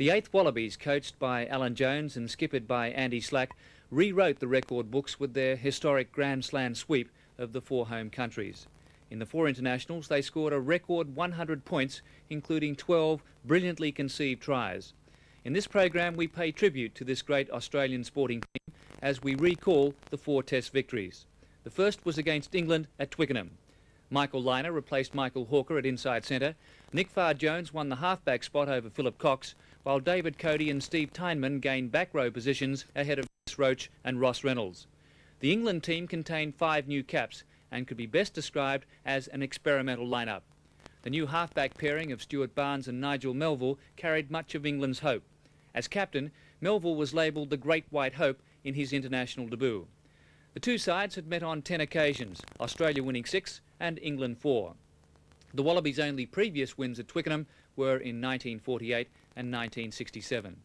The 8th Wallabies, coached by Alan Jones and skippered by Andy Slack, rewrote the record books with their historic Grand Slam sweep of the 4 home countries. In the 4 internationals, they scored a record 100 points, including 12 brilliantly conceived tries. In this program, we pay tribute to this great Australian sporting team as we recall the 4 Test victories. The first was against England at Twickenham. Michael Lynagh replaced Michael Hawker at inside centre. Nick Farr-Jones won the halfback spot over Philip Cox, while David Cody and Steve Tyneman gained back row positions ahead of Chris Roach and Ross Reynolds. The England team contained 5 new caps and could be best described as an experimental lineup. The new halfback pairing of Stuart Barnes and Nigel Melville carried much of England's hope. As captain, Melville was labelled the Great White Hope in his international debut. The 2 sides had met on 10 occasions, Australia winning 6 and England 4. The Wallabies' only previous wins at Twickenham were in 1948 and 1967.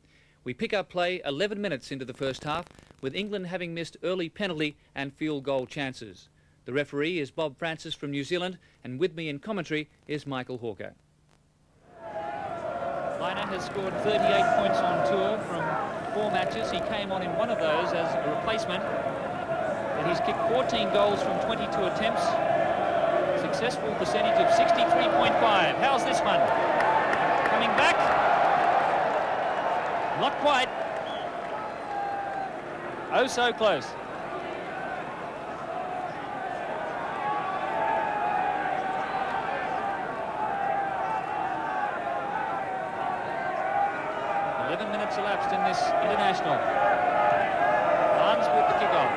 We pick up play 11 minutes into the first half, with England having missed early penalty and field goal chances. The referee is Bob Francis from New Zealand, and with me in commentary is Michael Hawker. Lynagh has scored 38 points on tour from 4 matches. He came on in one of those as a replacement. And he's kicked 14 goals from 22 attempts. Successful percentage of 63.5. How's this one? Coming back. Not quite. Oh, so close. Minutes elapsed in this international. Barnes with the kick-off.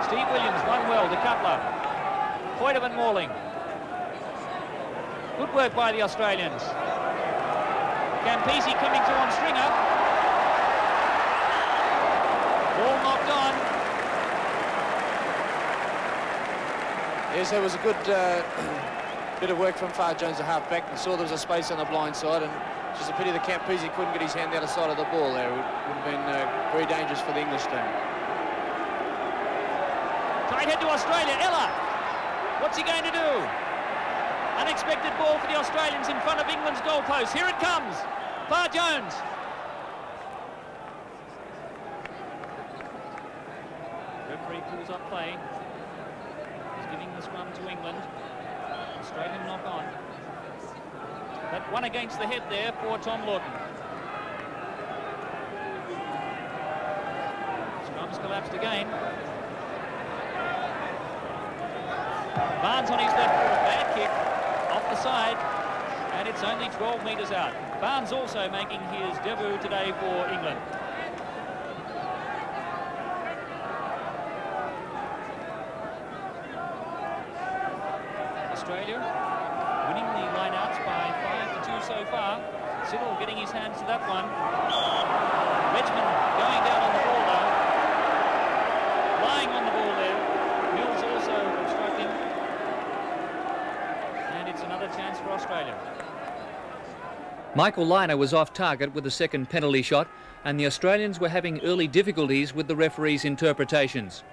Steve Williams won well to Cutler. Hoytman Morling. Good work by the Australians. Campese coming through on Stringer. Ball knocked on. Yes, there was a good bit of work from Farr-Jones, the halfback. He saw there was a space on the blind side, and it's just a pity that Campese couldn't get his hand the other side of the ball there. It would have been very dangerous for the English team. Tight head to Australia. Ella. What's he going to do? Unexpected ball for the Australians in front of England's goalpost. Here it comes. Farr-Jones. Referee pulls up play. He's giving the scrum to England. Australian knock on. But one against the head there for Tom Lawton. Scrum's collapsed again. Barnes on his left foot, bad kick, off the side, and it's only 12 metres out. Barnes also making his debut today for England. Australia winning the line-outs by 5-2 so far. Siddle getting his hands to that one. Wedgman going down on the ball though. Lying on the ball there. Mills also obstructing. And it's another chance for Australia. Michael Lynagh was off target with a second penalty shot, and the Australians were having early difficulties with the referee's interpretations.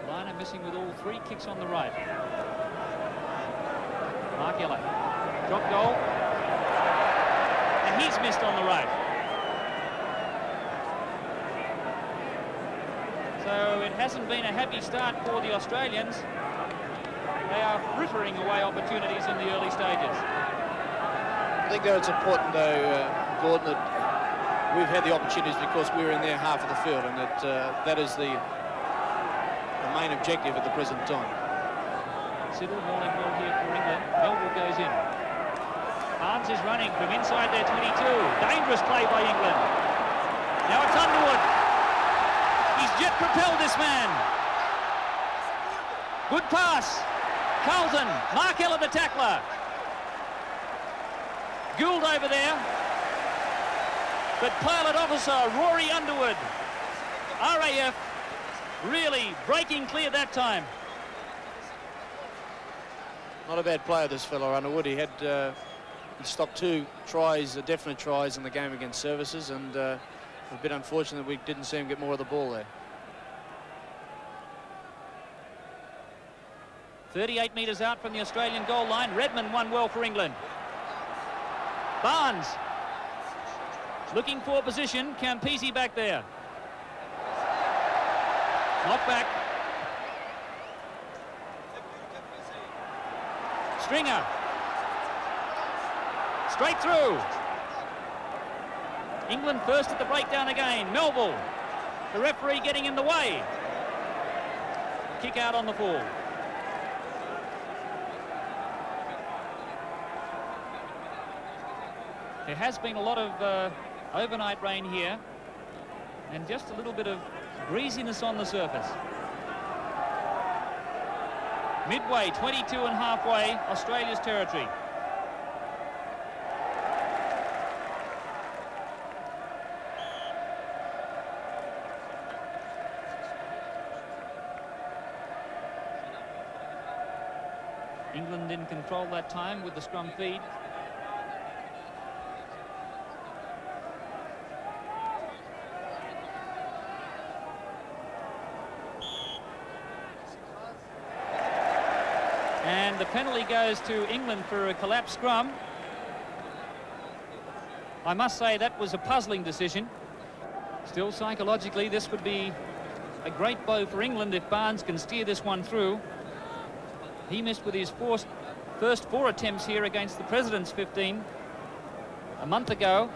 Lynagh missing with all 3 kicks on the right. Mark Ella, drop goal, and he's missed on the right. So it hasn't been a happy start for the Australians. They are frittering away opportunities in the early stages. I think that it's important, though, Gordon, that we've had the opportunities because we're in their half of the field, and that is the main objective at the present time. Siddle Morling well here for England. Melville goes in. Barnes is running from inside their 22. Dangerous play by England. Now it's Underwood. He's jet propelled this man. Good pass. Carlton. Mark Ella the tackler. Gould over there. But pilot officer Rory Underwood. RAF really breaking clear that time. Not a bad player, this fellow Underwood. He had he stopped 2 tries, definite tries in the game against Services, and a bit unfortunate we didn't see him get more of the ball there. 38 metres out from the Australian goal line. Redmond won well for England. Barnes Looking for position. Campese back there. Knock back. Stringer. Straight through. England first at the breakdown again. Melville. The referee getting in the way. Kick out on the ball. There has been a lot of overnight rain here and just a little bit of breeziness on the surface. Midway, 22 and halfway, Australia's territory. England in control that time with the scrum feed. And the penalty goes to England for a collapsed scrum. I must say that was a puzzling decision. Still, psychologically, this would be a great blow for England if Barnes can steer this one through. He missed with his first 4 attempts here against the President's 15 a month ago.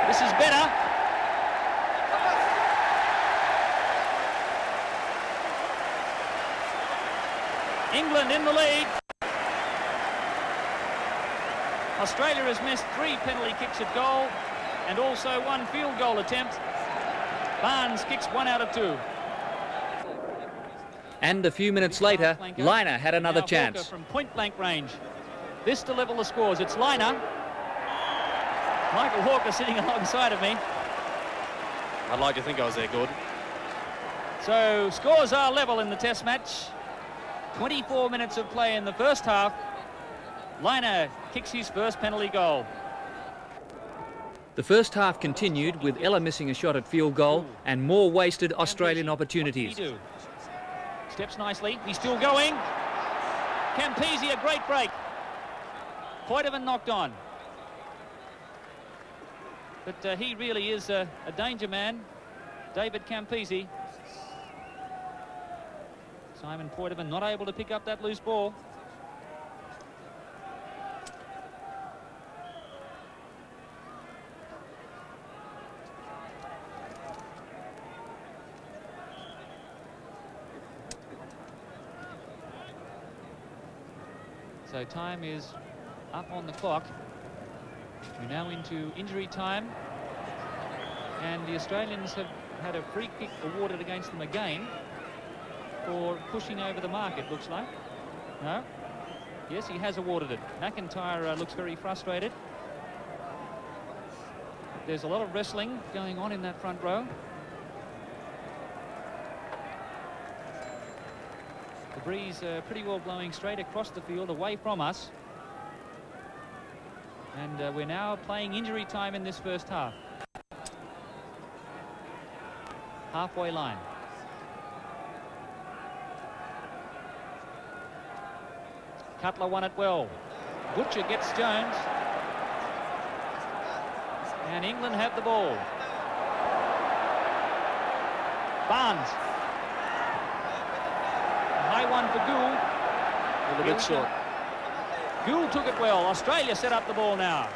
This is better. England in the lead. Australia has missed 3 penalty kicks at goal and also 1 field goal attempt. Barnes kicks 1 out of 2. And a few minutes later, Liner had another chance. From point blank range. This to level the scores. It's Liner. Michael Hawker sitting alongside of me. I'd like to think I was there, Gordon. So scores are level in the test match. 24 minutes of play in the first half. Liner kicks his first penalty goal. The first half continued with Ella missing a shot at field goal and more wasted Australian opportunities. Steps nicely. He's still going. Campese, a great break. Poitevin knocked on. But he really is a danger man, David Campese. Simon Poitevin not able to pick up that loose ball. So time is up on the clock. We're now into injury time. And the Australians have had a free kick awarded against them again for pushing over the mark, it looks like. No? Yes, he has awarded it. McIntyre looks very frustrated. There's a lot of wrestling going on in that front row. The breeze pretty well blowing straight across the field away from us. And we're now playing injury time in this first half. Halfway line. Cutler won it well. Butcher gets Jones. And England have the ball. Barnes. A high one for Gould. A little bit short. Gould took it well. Australia set up the ball now.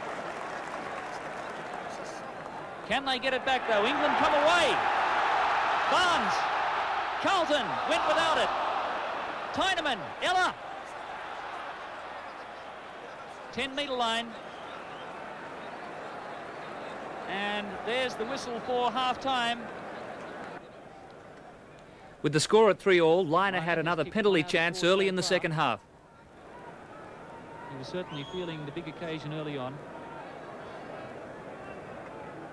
Can they get it back though? England come away. Barnes. Carlton went without it. Tyneman. Ella. 10-metre line. And there's the whistle for half-time. With the score at 3-all, Liner had another penalty chance early in the second half. He was certainly feeling the big occasion early on.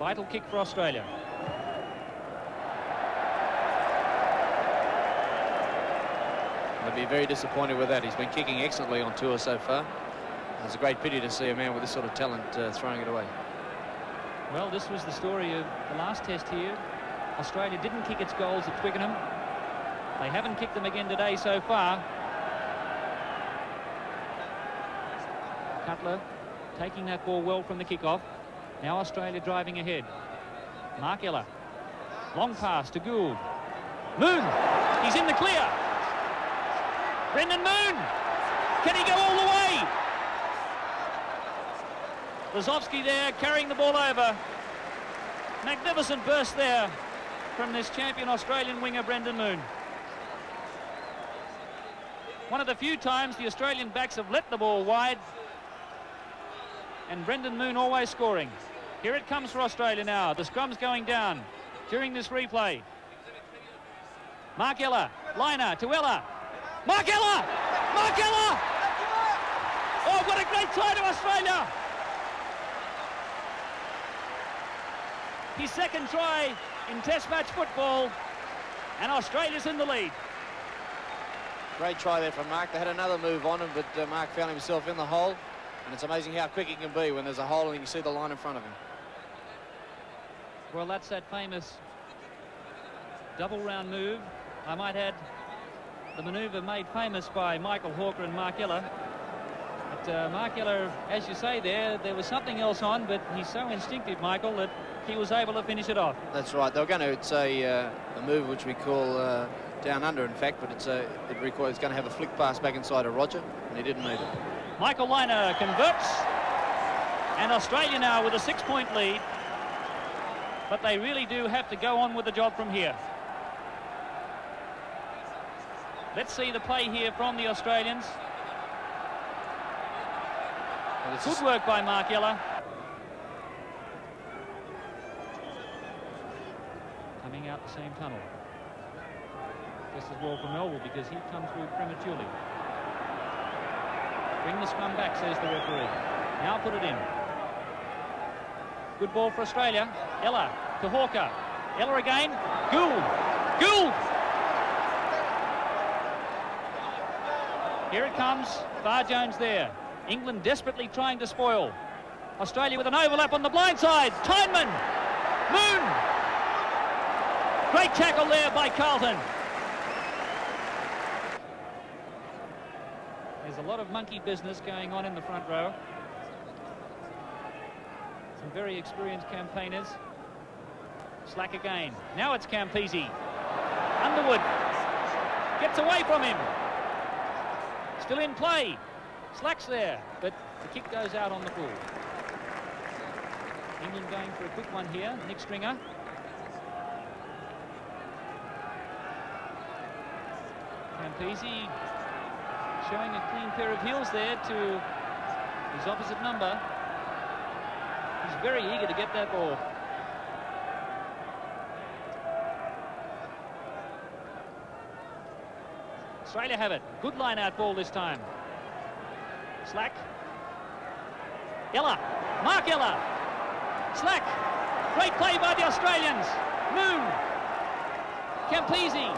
Vital kick for Australia. I'd be very disappointed with that. He's been kicking excellently on tour so far. It's a great pity to see a man with this sort of talent throwing it away. Well, this was the story of the last test here. Australia didn't kick its goals at Twickenham. They haven't kicked them again today so far. Cutler taking that ball well from the kickoff. Now Australia driving ahead. Mark Ella. Long pass to Gould. Moon. He's in the clear. Brendan Moon. Can he go all the way? Lazowski there carrying the ball over. Magnificent burst there from this champion Australian winger Brendan Moon. One of the few times the Australian backs have let the ball wide, and Brendan Moon always scoring. Here it comes for Australia now. The scrum's going down during this replay. Mark Ella, liner to Ella. Mark Ella! Mark Ella! Oh, what a great try to Australia! His second try in Test match football, and Australia's in the lead. Great try there from Mark. They had another move on him, but Mark found himself in the hole, and it's amazing how quick he can be when there's a hole and you can see the line in front of him. Well, that's that famous double round move. I might add the manoeuvre made famous by Michael Hawker and Mark Ella. But Mark Ella, as you say there was something else on, but he's so instinctive, Michael, that he was able to finish it off. That's right. They were going to, it's a move which we call down under, in fact, but it's going to have a flick pass back inside of Roger, and he didn't need it. Michael Liner converts, and Australia now with a 6-point lead, but they really do have to go on with the job from here. Let's see the play here from the Australians. Good work by Mark Ella. Coming out the same tunnel. This is well for Melville because he comes through prematurely. Bring the scrum back, says the referee. Now put it in. Good ball for Australia. Ella to Hawker. Ella again. Gould. Gould! Here it comes. Far Jones there. England desperately trying to spoil. Australia with an overlap on the blind side. Tyneman. Moon. Great tackle there by Carlton. There's a lot of monkey business going on in the front row. Some very experienced campaigners. Slack again. Now it's Campese. Underwood gets away from him. Still in play. Slack's there, but the kick goes out on the full. England going for a quick one here. Nick Stringer. Campese showing a clean pair of heels there to his opposite number. He's very eager to get that ball. Australia have it. Good line-out ball this time. Slack. Ella. Mark Ella. Slack. Great play by the Australians. Moon. Campese.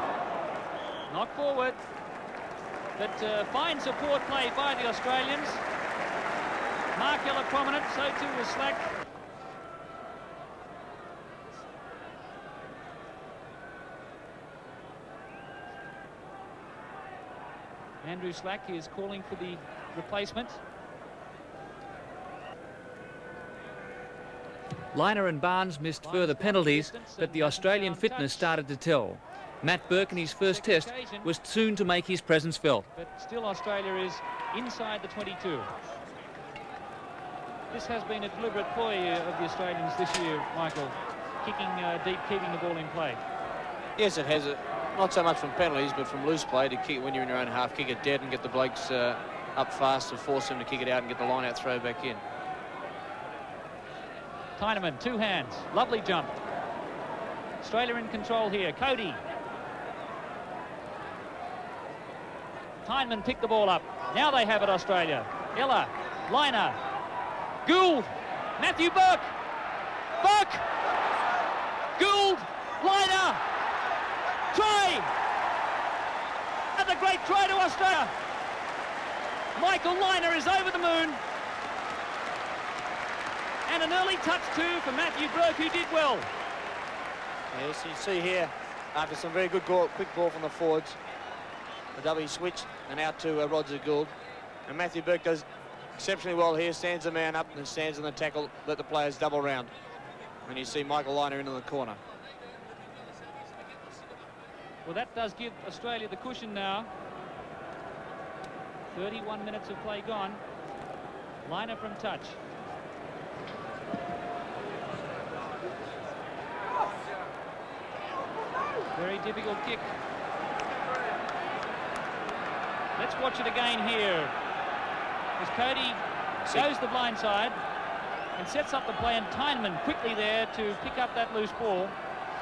Knock forward. But fine support play by the Australians. Mark Ella prominent, so too was Slack. Andrew Slack is calling for the replacement. Liner and Barnes missed further penalties, but the Australian fitness started to tell. Matt Burke in his first test was soon to make his presence felt. But still Australia is inside the 22. This has been a deliberate ploy of the Australians this year, Michael, kicking deep, keeping the ball in play. Yes, it has. Not so much from penalties, but from loose play to kick when you're in your own half, kick it dead and get the blokes up fast to force them to kick it out and get the line out throw back in. Tyneman, two hands, lovely jump. Australia in control here. Cody. Tyneman picked the ball up. Now they have it, Australia. Ella, Liner, Gould, Matthew Burke, Burke, Gould, Liner, try! Another great try to Australia. Michael Liner is over the moon. And an early touch too for Matthew Burke, who did well. Yes, you see here, after some very good quick ball from the forwards, the W switch and out to Roger Gould. And Matthew Burke does exceptionally well here, stands the man up and stands in the tackle, let the players double round. And you see Michael Liner into the corner. Well, that does give Australia the cushion now. 31 minutes of play gone. Liner from touch. Very difficult kick. Let's watch it again here. As Cody goes the blind side and sets up the play, and Tyneman quickly there to pick up that loose ball.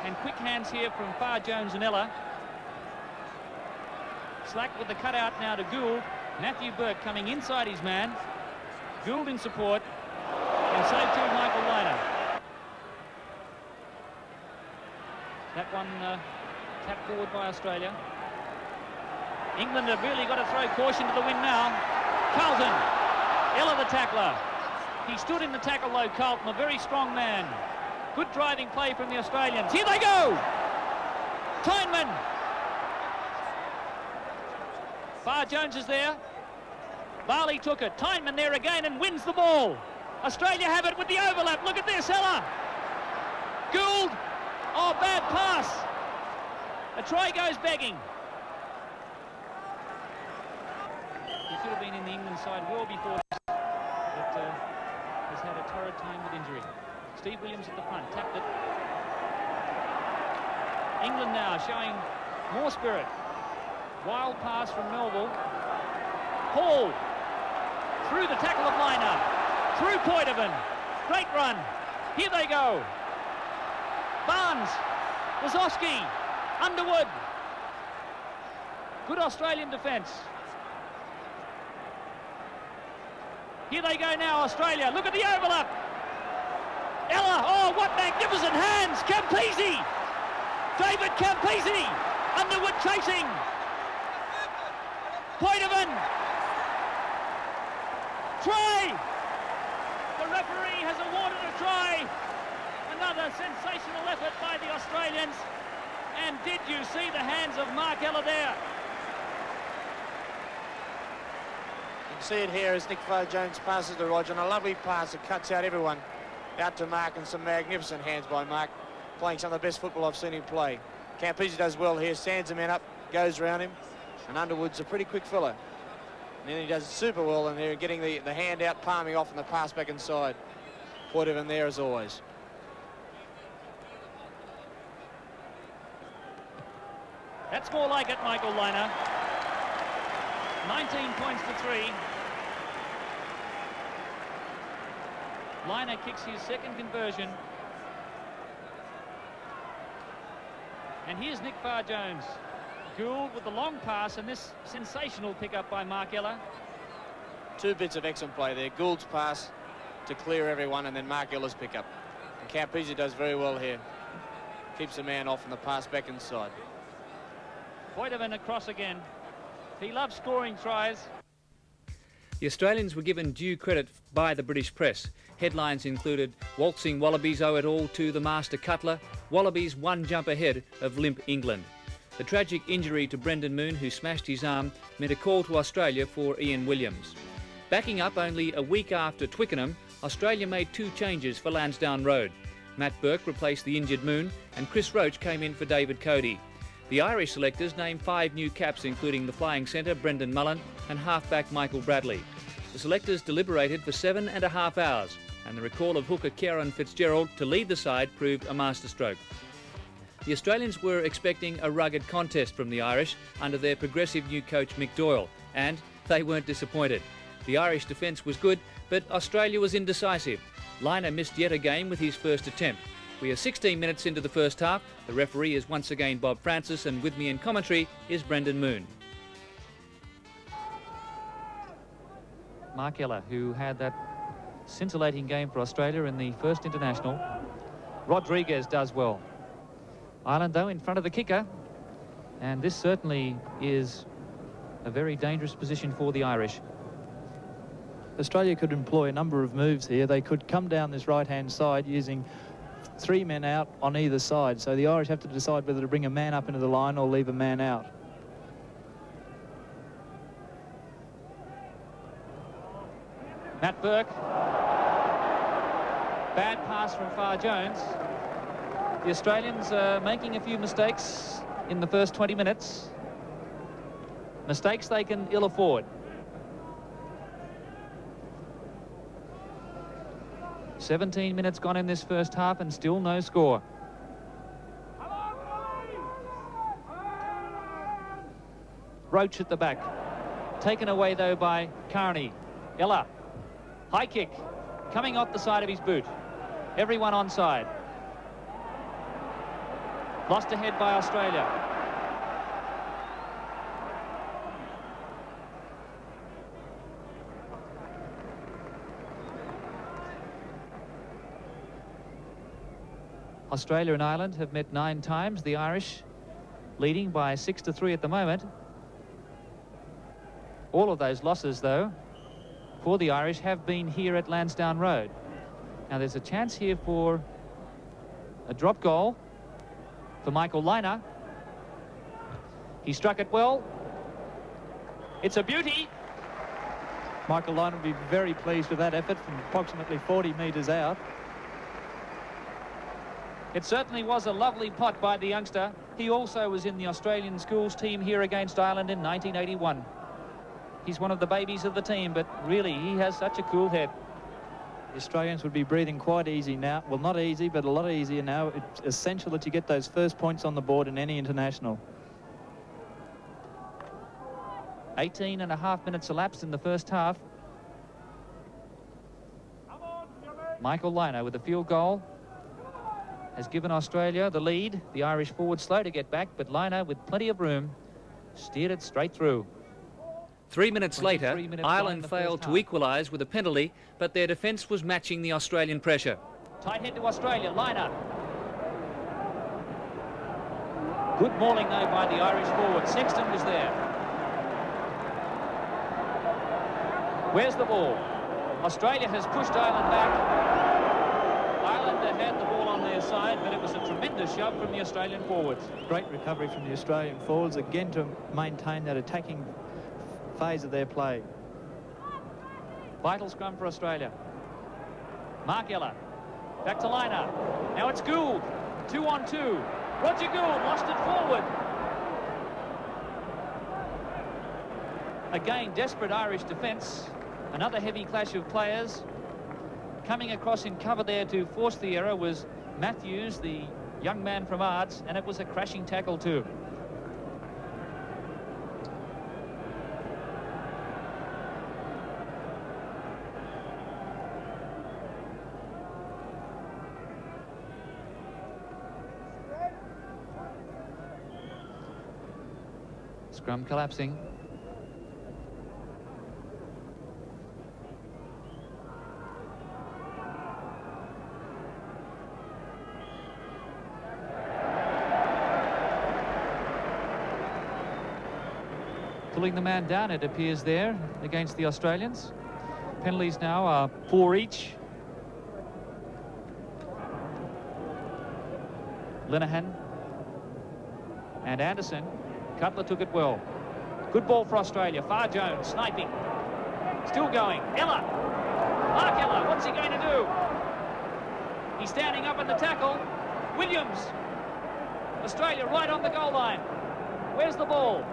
And quick hands here from Farr, Jones and Ella. Slack with the cutout now to Gould. Matthew Burke coming inside his man. Gould in support. And so too Michael Liner. That one tapped forward by Australia. England have really got to throw caution to the wind now. Carlton. Ella the tackler. He stood in the tackle low, Carlton, a very strong man. Good driving play from the Australians. Here they go! Tyneman. Farr Jones is there. Barley took it. Tyneman there again and wins the ball. Australia have it with the overlap. Look at this, Ella. Gould. Oh, bad pass. A try goes begging. He should have been in the England side well before this, but has had a torrid time with injury. Steve Williams at the front, tapped it. England now showing more spirit. Wild pass from Melville. Hall through the tackle of Liner, through Poitevin. Great run. Here they go. Barnes, Wazowski, Underwood. Good Australian defence. Here they go now, Australia. Look at the overlap. Ella, oh, what magnificent hands. Campese. David Campese. Underwood chasing. Poitevin. Try. The referee has awarded a try. Another sensational effort by the Australians. And did you see the hands of Mark Ella there? You can see it here as Nick Farr Jones passes to Roger, and a lovely pass that cuts out everyone out to Mark, and some magnificent hands by Mark, playing some of the best football I've seen him play. Campese does well here, stands the man up, goes around him, and Underwood's a pretty quick fella. And then he does super well in there, getting the hand out, palming off, and the pass back inside. Poitevin there as always. That's more like it, Michael Liner. 19 points to 3. Liner kicks his second conversion. And here's Nick Farr Jones. Gould with the long pass, and this sensational pickup by Mark Ella. Two bits of excellent play there. Gould's pass to clear everyone, and then Mark Ella's pickup. And Campese does very well here. Keeps the man off, and the pass back inside. Poitevin across again. He loves scoring tries. The Australians were given due credit by the British press. Headlines included waltzing Wallabies owe it all to the master cutler, Wallabies one jump ahead of limp England. The tragic injury to Brendan Moon, who smashed his arm, meant a call to Australia for Ian Williams. Backing up only a week after Twickenham, Australia made two changes for Lansdowne Road. Matt Burke replaced the injured Moon, and Chris Roach came in for David Cody. The Irish selectors named 5 new caps, including the flying centre Brendan Mullen and halfback Michael Bradley. The selectors deliberated for 7.5 hours, and the recall of hooker Kieran Fitzgerald to lead the side proved a masterstroke. The Australians were expecting a rugged contest from the Irish under their progressive new coach Mick Doyle, and they weren't disappointed. The Irish defence was good, but Australia was indecisive. Liner missed yet a game with his first attempt. We are 16 minutes into the first half. The referee is once again Bob Francis, and with me in commentary is Brendan Moon. Mark Ella, who had that scintillating game for Australia in the first international. Rodriguez does well. Ireland, though, in front of the kicker. And this certainly is a very dangerous position for the Irish. Australia could employ a number of moves here. They could come down this right-hand side using 3 men out on either side. So the Irish have to decide whether to bring a man up into the line or leave a man out. Matt Burke. Bad pass from Far Jones. The Australians are making a few mistakes in the first 20 minutes. Mistakes they can ill afford. 17 minutes gone in this first half and still no score. Roach at the back. Taken away, though, by Carney. Ella. High kick. Coming off the side of his boot. Everyone onside. Lost ahead by Australia. Australia and Ireland have met 9 times. The Irish leading by 6-3 at the moment. All of those losses, though, for the Irish have been here at Lansdowne Road. Now there's a chance here for a drop goal for Michael Liner. He struck it well. It's a beauty. Michael Liner will be very pleased with that effort from approximately 40 metres out. It certainly was a lovely pot by the youngster. He also was in the Australian schools team here against Ireland in 1981. He's one of the babies of the team, but really he has such a cool head. The Australians would be breathing quite easy now. Well, not easy, but a lot easier now. It's essential that you get those first points on the board in any international. 18.5 minutes elapsed in the first half. Michael Liner with a field goal has given Australia the lead. The Irish forward slow to get back, but Liner, with plenty of room, steered it straight through. 3 minutes later, 23 minutes Ireland gone in the failed first to half. equalise with a penalty, but their defence was matching the Australian pressure. Tight head to Australia. Liner. Good mauling, though, by the Irish forward. Sexton was there. Where's the ball? Australia has pushed Ireland back. Ireland had the ball on their side, but it was a tremendous shove from the Australian forwards. Great recovery from the Australian forwards, again to maintain that attacking phase of their play. Vital scrum for Australia. Mark Ella. Back to Liner. Now it's Gould. 2-on-2. Roger Gould lost it forward. Again, desperate Irish defence. Another heavy clash of players. Coming across in cover there to force the error was Matthews, the young man from Ards, and it was a crashing tackle too. Scrum collapsing. Pulling the man down, it appears, there against the Australians. Penalties now are 4 each. Linehan and Anderson. Cutler took it well. Good ball for Australia. Far Jones sniping. Still going. Ella. Mark Ella. What's he going to do? He's standing up in the tackle. Williams. Australia right on the goal line. Where's the ball?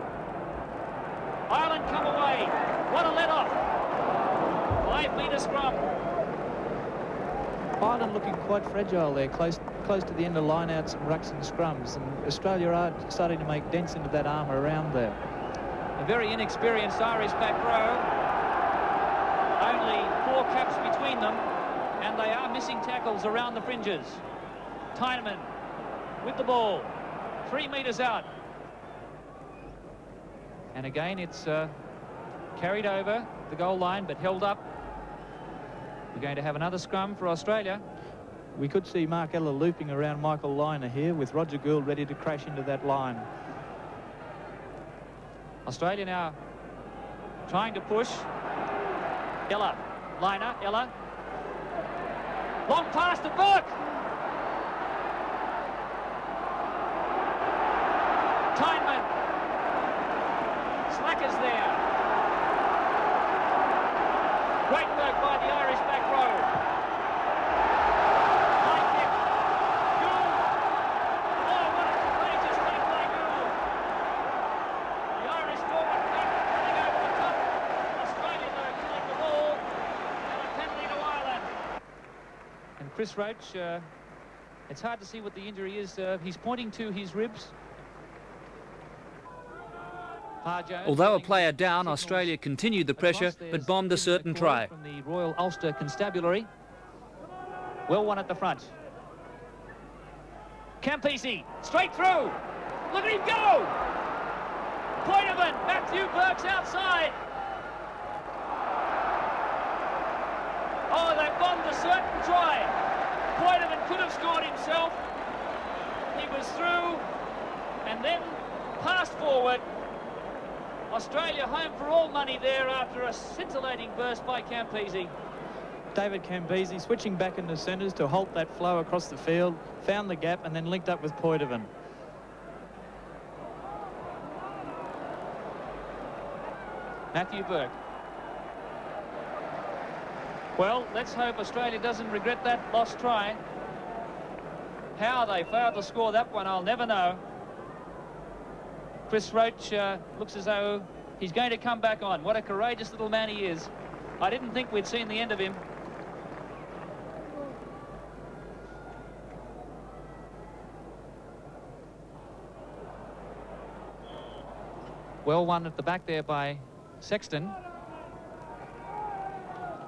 Ireland come away. What a let-off. 5-metre scrum. Ireland looking quite fragile there, close to the end of line-outs and rucks and scrums, and Australia are starting to make dents into that armour around there. A very inexperienced Irish back row. Only 4 caps between them, and they are missing tackles around the fringes. Tyneman with the ball. 3 metres out. And again, it's carried over the goal line, but held up. We're going to have another scrum for Australia. We could see Mark Ella looping around Michael Liner here, with Roger Gould ready to crash into that line. Australia now trying to push. Ella. Liner. Ella. Long pass to Burke. Tyneman. Slackers there. Great work by the Irish back row. High kick. Gould. Oh, what a courageous take by Gould. The Irish forward pack running over the top. Australia, though, killing the ball. And a penalty to Ireland. And Chris Roach, it's hard to see what the injury is. He's pointing to his ribs. Although a player down, Australia continued the pressure but bombed a certain try. From the Royal Ulster Constabulary. Well won at the front. Campese, straight through. Look at him go! Pointerman, Matthew Burke's outside. Oh, they bombed a certain try. Pointerman could have scored himself. He was through and then passed forward. Australia home for all money there after a scintillating burst by Campese. David Campese switching back into centres to halt that flow across the field, found the gap and then linked up with Poitevin. Matthew Burke. Well, let's hope Australia doesn't regret that lost try. How they failed to score that one, I'll never know. Chris Roach looks as though he's going to come back on. What a courageous little man he is. I didn't think we'd seen the end of him. Well won at the back there by Sexton.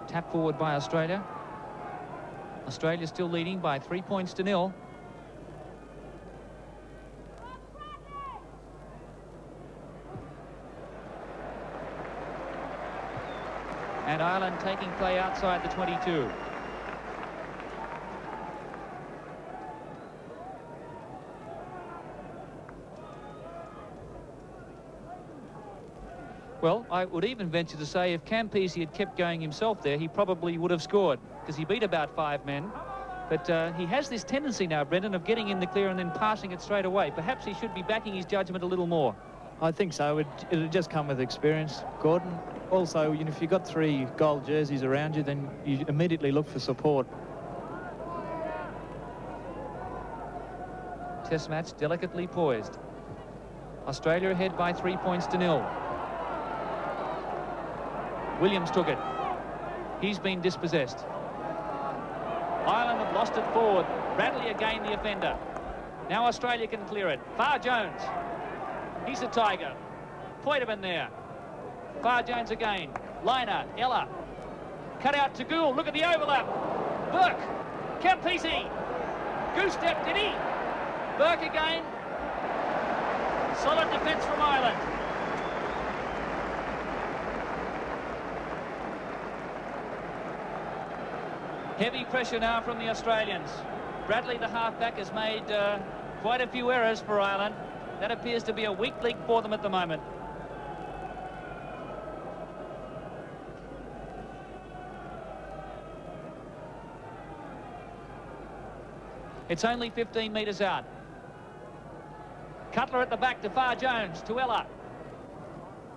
Tap forward by Australia. Australia still leading by 3 points to 0. And Ireland taking play outside the 22. Well, I would even venture to say if Campese had kept going himself there, he probably would have scored, because he beat about 5 men. But he has this tendency now, Brendan, of getting in the clear and then passing it straight away. Perhaps he should be backing his judgment a little more. I think so. It'll just come with experience, Gordon. Also, you know, if you've got 3 gold jerseys around you, then you immediately look for support. Test match delicately poised. Australia ahead by 3 points to 0. Williams took it. He's been dispossessed. Ireland have lost it forward. Bradley again the offender. Now Australia can clear it. Farr Jones. He's a tiger. Poitevin there. Farr Jones again. Liner, Ella. Cut out to Gould. Look at the overlap. Burke. Campese. Goose step, did he? Burke again. Solid defence from Ireland. Heavy pressure now from the Australians. Bradley, the halfback, has made quite a few errors for Ireland. That appears to be a weak link for them at the moment. It's only 15 metres out. Cutler at the back to Farr Jones, to Ella.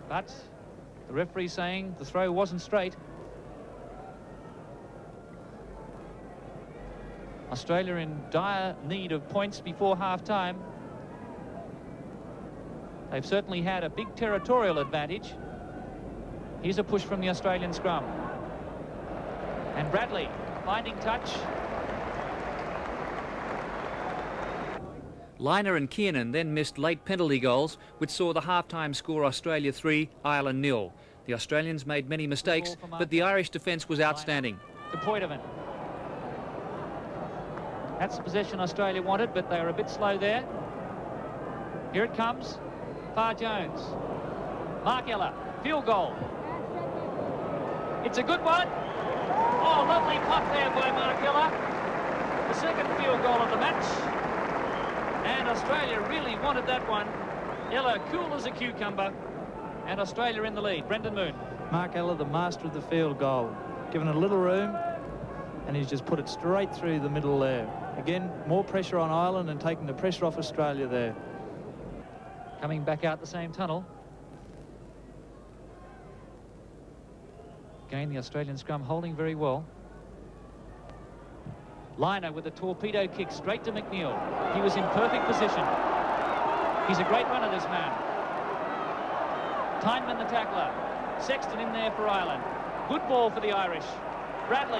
But the referee saying the throw wasn't straight. Australia in dire need of points before half-time. They've certainly had a big territorial advantage. Here's a push from the Australian scrum. And Bradley finding touch. Liner and Kiernan then missed late penalty goals, which saw the half-time score Australia 3, Ireland 0. The Australians made many mistakes, but the Irish defence was outstanding. To Poitevin. That's the possession Australia wanted, but they were a bit slow there. Here it comes. Farr Jones. Mark Ella. Field goal. It's a good one. Oh, lovely puck there by Mark Ella. The second field goal of the match. And Australia really wanted that one. Ella cool as a cucumber. And Australia in the lead. Brendan Moon. Mark Ella, the master of the field goal. Given a little room, and he's just put it straight through the middle there. Again, more pressure on Ireland and taking the pressure off Australia there. Coming back out the same tunnel. Again, the Australian scrum holding very well. Liner with a torpedo kick straight to McNeil. He was in perfect position. He's a great runner, this man. Tyneman the tackler. Sexton in there for Ireland. Good ball for the Irish. Bradley.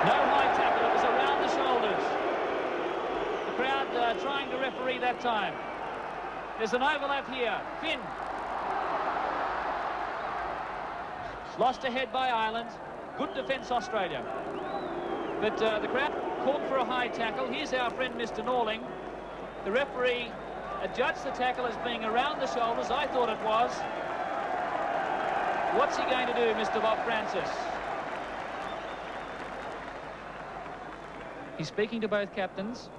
No high tackle, it was around the shoulders. The crowd trying to referee that time. There's an overlap here. Finn. Lost ahead by Ireland. Good defence, Australia. But the crowd called for a high tackle. Here's our friend, Mr. Norling. The referee adjudged the tackle as being around the shoulders. I thought it was. What's he going to do, Mr. Bob Francis? He's speaking to both captains.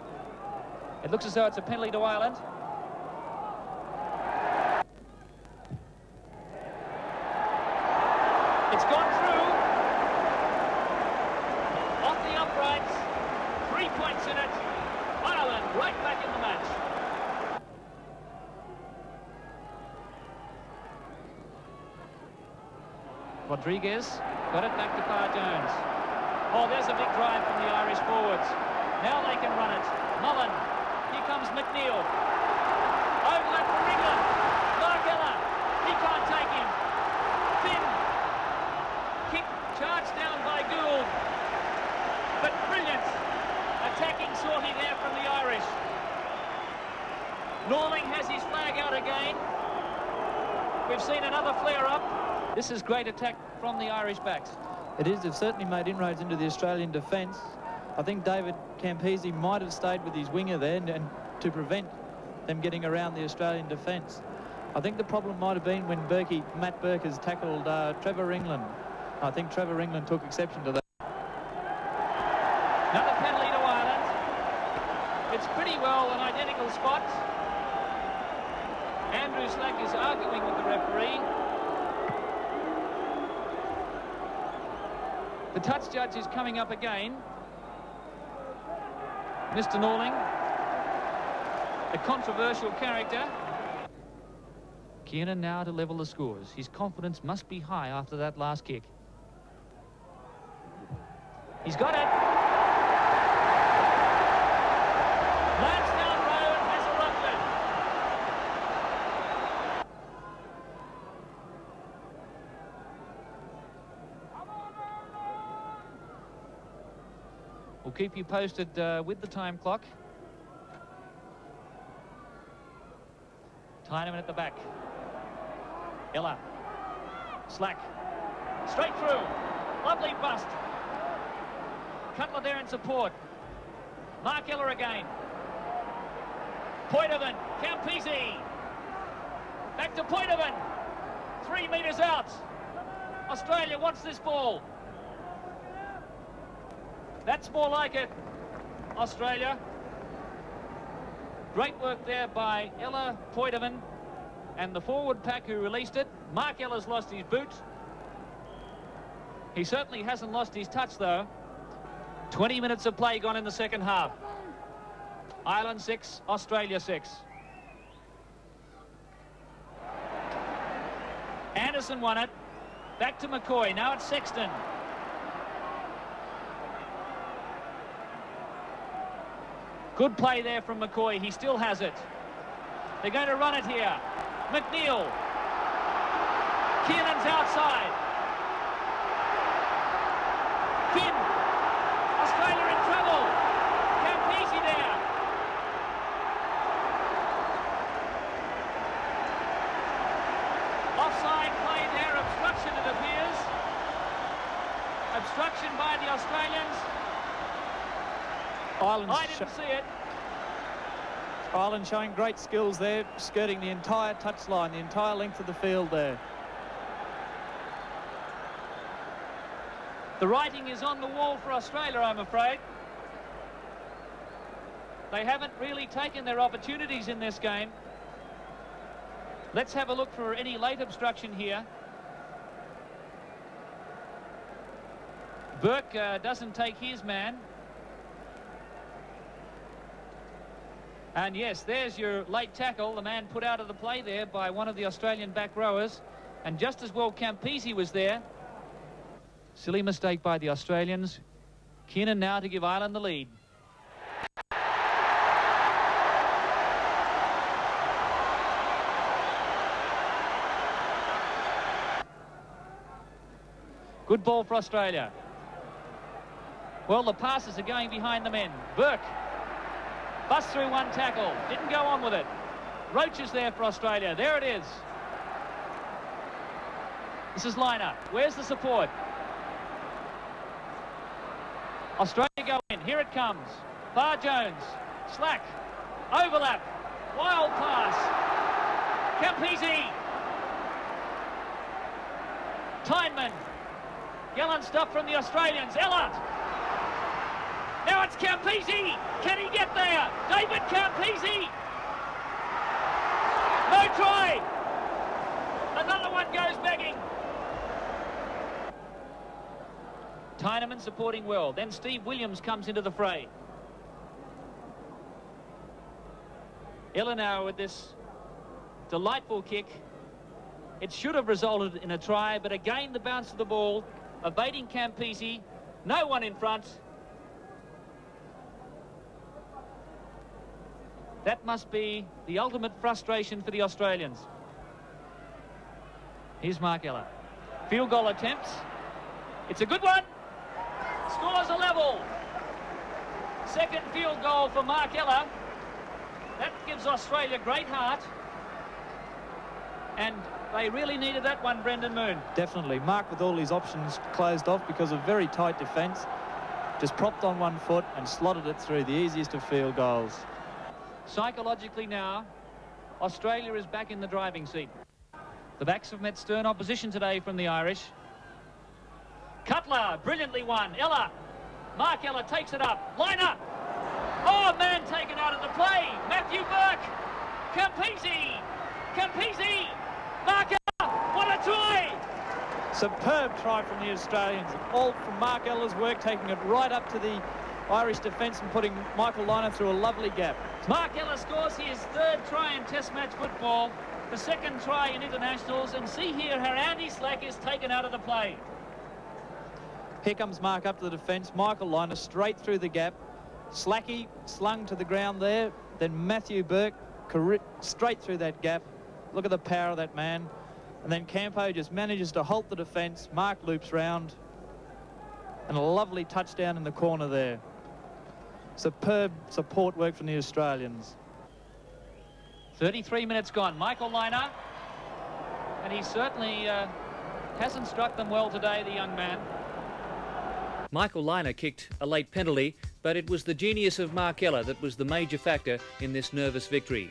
It looks as though it's a penalty to Ireland. It's gone through. Off the uprights. 3 points in it. Ireland right back in the match. Rodriguez got it back to Far Jones. Oh, there's a big drive from the Irish forwards. Now they can run it. Mullen. Here comes McNeil. Overlap for England. Markella. He can't take him. Finn. Kick charged down by Gould. But brilliant attacking sortie there from the Irish. Norling has his flag out again. We've seen another flare-up. This is great attack from the Irish backs. It is. They've certainly made inroads into the Australian defence. I think David Campese might have stayed with his winger there and to prevent them getting around the Australian defence. I think the problem might have been when Matt Burke has tackled Trevor England. I think Trevor England took exception to that. Another penalty to Ireland. It's pretty well an identical spot. Andrew Slack is arguing with the referee. The touch judge is coming up again. Mr. Norling, a controversial character. Kiernan now to level the scores. His confidence must be high after that last kick. He's got it. Lansdowne Road has erupted. We'll keep you posted with the time clock. Tyneman at the back. Ella. Slack. Straight through. Lovely bust. Cutler there in support. Mark Ella again. Poitevin. Campese. Back to Poitevin. 3 metres out. Australia wants this ball. That's more like it, Australia. Great work there by Ella, Poitevin, and the forward pack who released it. Mark Ella's lost his boot. He certainly hasn't lost his touch, though. 20 minutes of play gone in the second half. Ireland 6, Australia 6. Anderson won it. Back to McCoy. Now it's Sexton. Good play there from McCoy. He still has it. They're going to run it here. McNeil. Kiernan's outside. Finn. Australia in trouble. Campese there. Offside play there. Obstruction, it appears. Obstruction by the Australians. I didn't see it. Ireland showing great skills there, skirting the entire touchline, the entire length of the field there. The writing is on the wall for Australia, I'm afraid. They haven't really taken their opportunities in this game. Let's have a look for any late obstruction here. Burke doesn't take his man. And yes, there's your late tackle, the man put out of the play there by one of the Australian back rowers. And just as well Campese was there. Silly mistake by the Australians. Keenan now to give Ireland the lead. Good ball for Australia. Well, the passes are going behind the men. Burke busts through one tackle. Didn't go on with it. Roach is there for Australia. There it is. This is Liner. Where's the support? Australia go in. Here it comes. Bar Jones. Slack. Overlap. Wild pass. Campese. Tyneman. Gallant stuff from the Australians. Ella. Now it's Campese. Can he get there? David Campese. No try. Another one goes begging. Tyneman supporting well. Then Steve Williams comes into the fray. Eleanor with this delightful kick. It should have resulted in a try, but again the bounce of the ball, evading Campese. No one in front. That must be the ultimate frustration for the Australians. Here's Mark Ella. Field goal attempts. It's a good one. Scores a level. Second field goal for Mark Ella. That gives Australia great heart. And they really needed that one, Brendan Moon. Definitely. Mark, with all his options closed off because of very tight defence, just propped on one foot and slotted it through, the easiest of field goals. Psychologically now, Australia is back in the driving seat. The backs have met stern opposition today from the Irish. Cutler, brilliantly won. Ella. Mark Ella takes it up. Liner. Oh, man taken out of the play. Matthew Burke. Campese. Campese. Mark Ella. What a try. Superb try from the Australians. All from Mark Ella's work, taking it right up to the Irish defence and putting Michael Liner through a lovely gap. Mark Ella scores his third try in Test match football, the second try in internationals, and see here how Andy Slack is taken out of the play. Here comes Mark up to the defence. Michael Liner straight through the gap. Slacky slung to the ground there. Then Matthew Burke straight through that gap. Look at the power of that man. And then Campo just manages to halt the defence. Mark loops round. And a lovely touchdown in the corner there. Superb support work from the Australians. 33 minutes gone. Michael Liner. And he certainly hasn't struck them well today, the young man. Michael Liner kicked a late penalty, but it was the genius of Mark Ella that was the major factor in this nervous victory.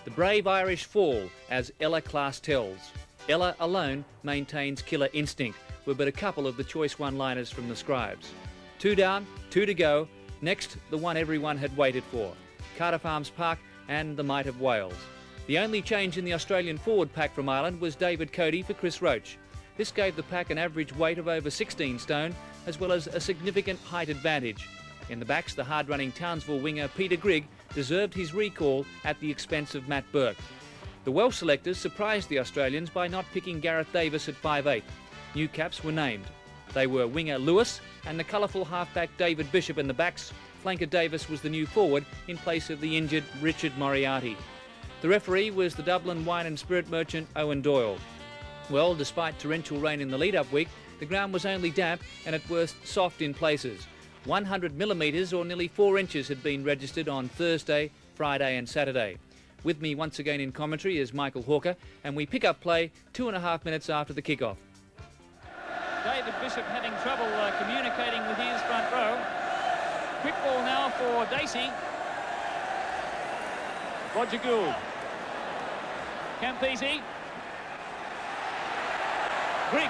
The brave Irish fall, as Ella class tells. Ella alone maintains killer instinct, were but a couple of the choice one-liners from the scribes. 2 down, 2 to go. Next, the one everyone had waited for. Cardiff Arms Park and the might of Wales. The only change in the Australian forward pack from Ireland was David Cody for Chris Roach. This gave the pack an average weight of over 16 stone, as well as a significant height advantage. In the backs, the hard-running Townsville winger Peter Grigg deserved his recall at the expense of Matt Burke. The Welsh selectors surprised the Australians by not picking Gareth Davis at 5'8". New caps were named. They were winger Lewis and the colourful halfback David Bishop in the backs. Flanker Davis was the new forward in place of the injured Richard Moriarty. The referee was the Dublin wine and spirit merchant Owen Doyle. Well, despite torrential rain in the lead-up week, the ground was only damp and at worst soft in places. 100 millimetres or nearly 4 inches had been registered on Thursday, Friday and Saturday. With me once again in commentary is Michael Hawker, and we pick up play 2.5 minutes after the kick-off. David Bishop having trouble communicating with his front row. Quick ball now for Dacey. Roger Gould. Campese. Grigg.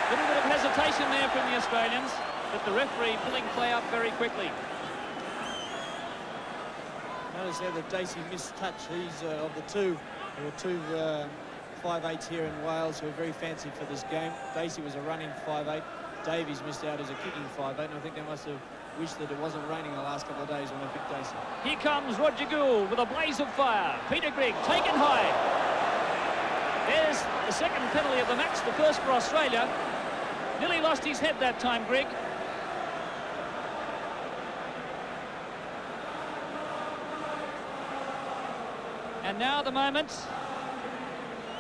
Little bit of hesitation there from the Australians, but the referee pulling play up very quickly. Notice there that Dacey missed touch. He's of the two. There were two 5'8" here in Wales who are very fancy for this game. Dacey was a running 5'8". Davies missed out as a kicking 5'8", and I think they must have wish that it wasn't raining the last couple of days when I picked Dacey. Here comes Roger Gould with a blaze of fire. Peter Grigg taken high. There's the second penalty of the match, the first for Australia. Nearly lost his head that time, Grigg. And now the moment.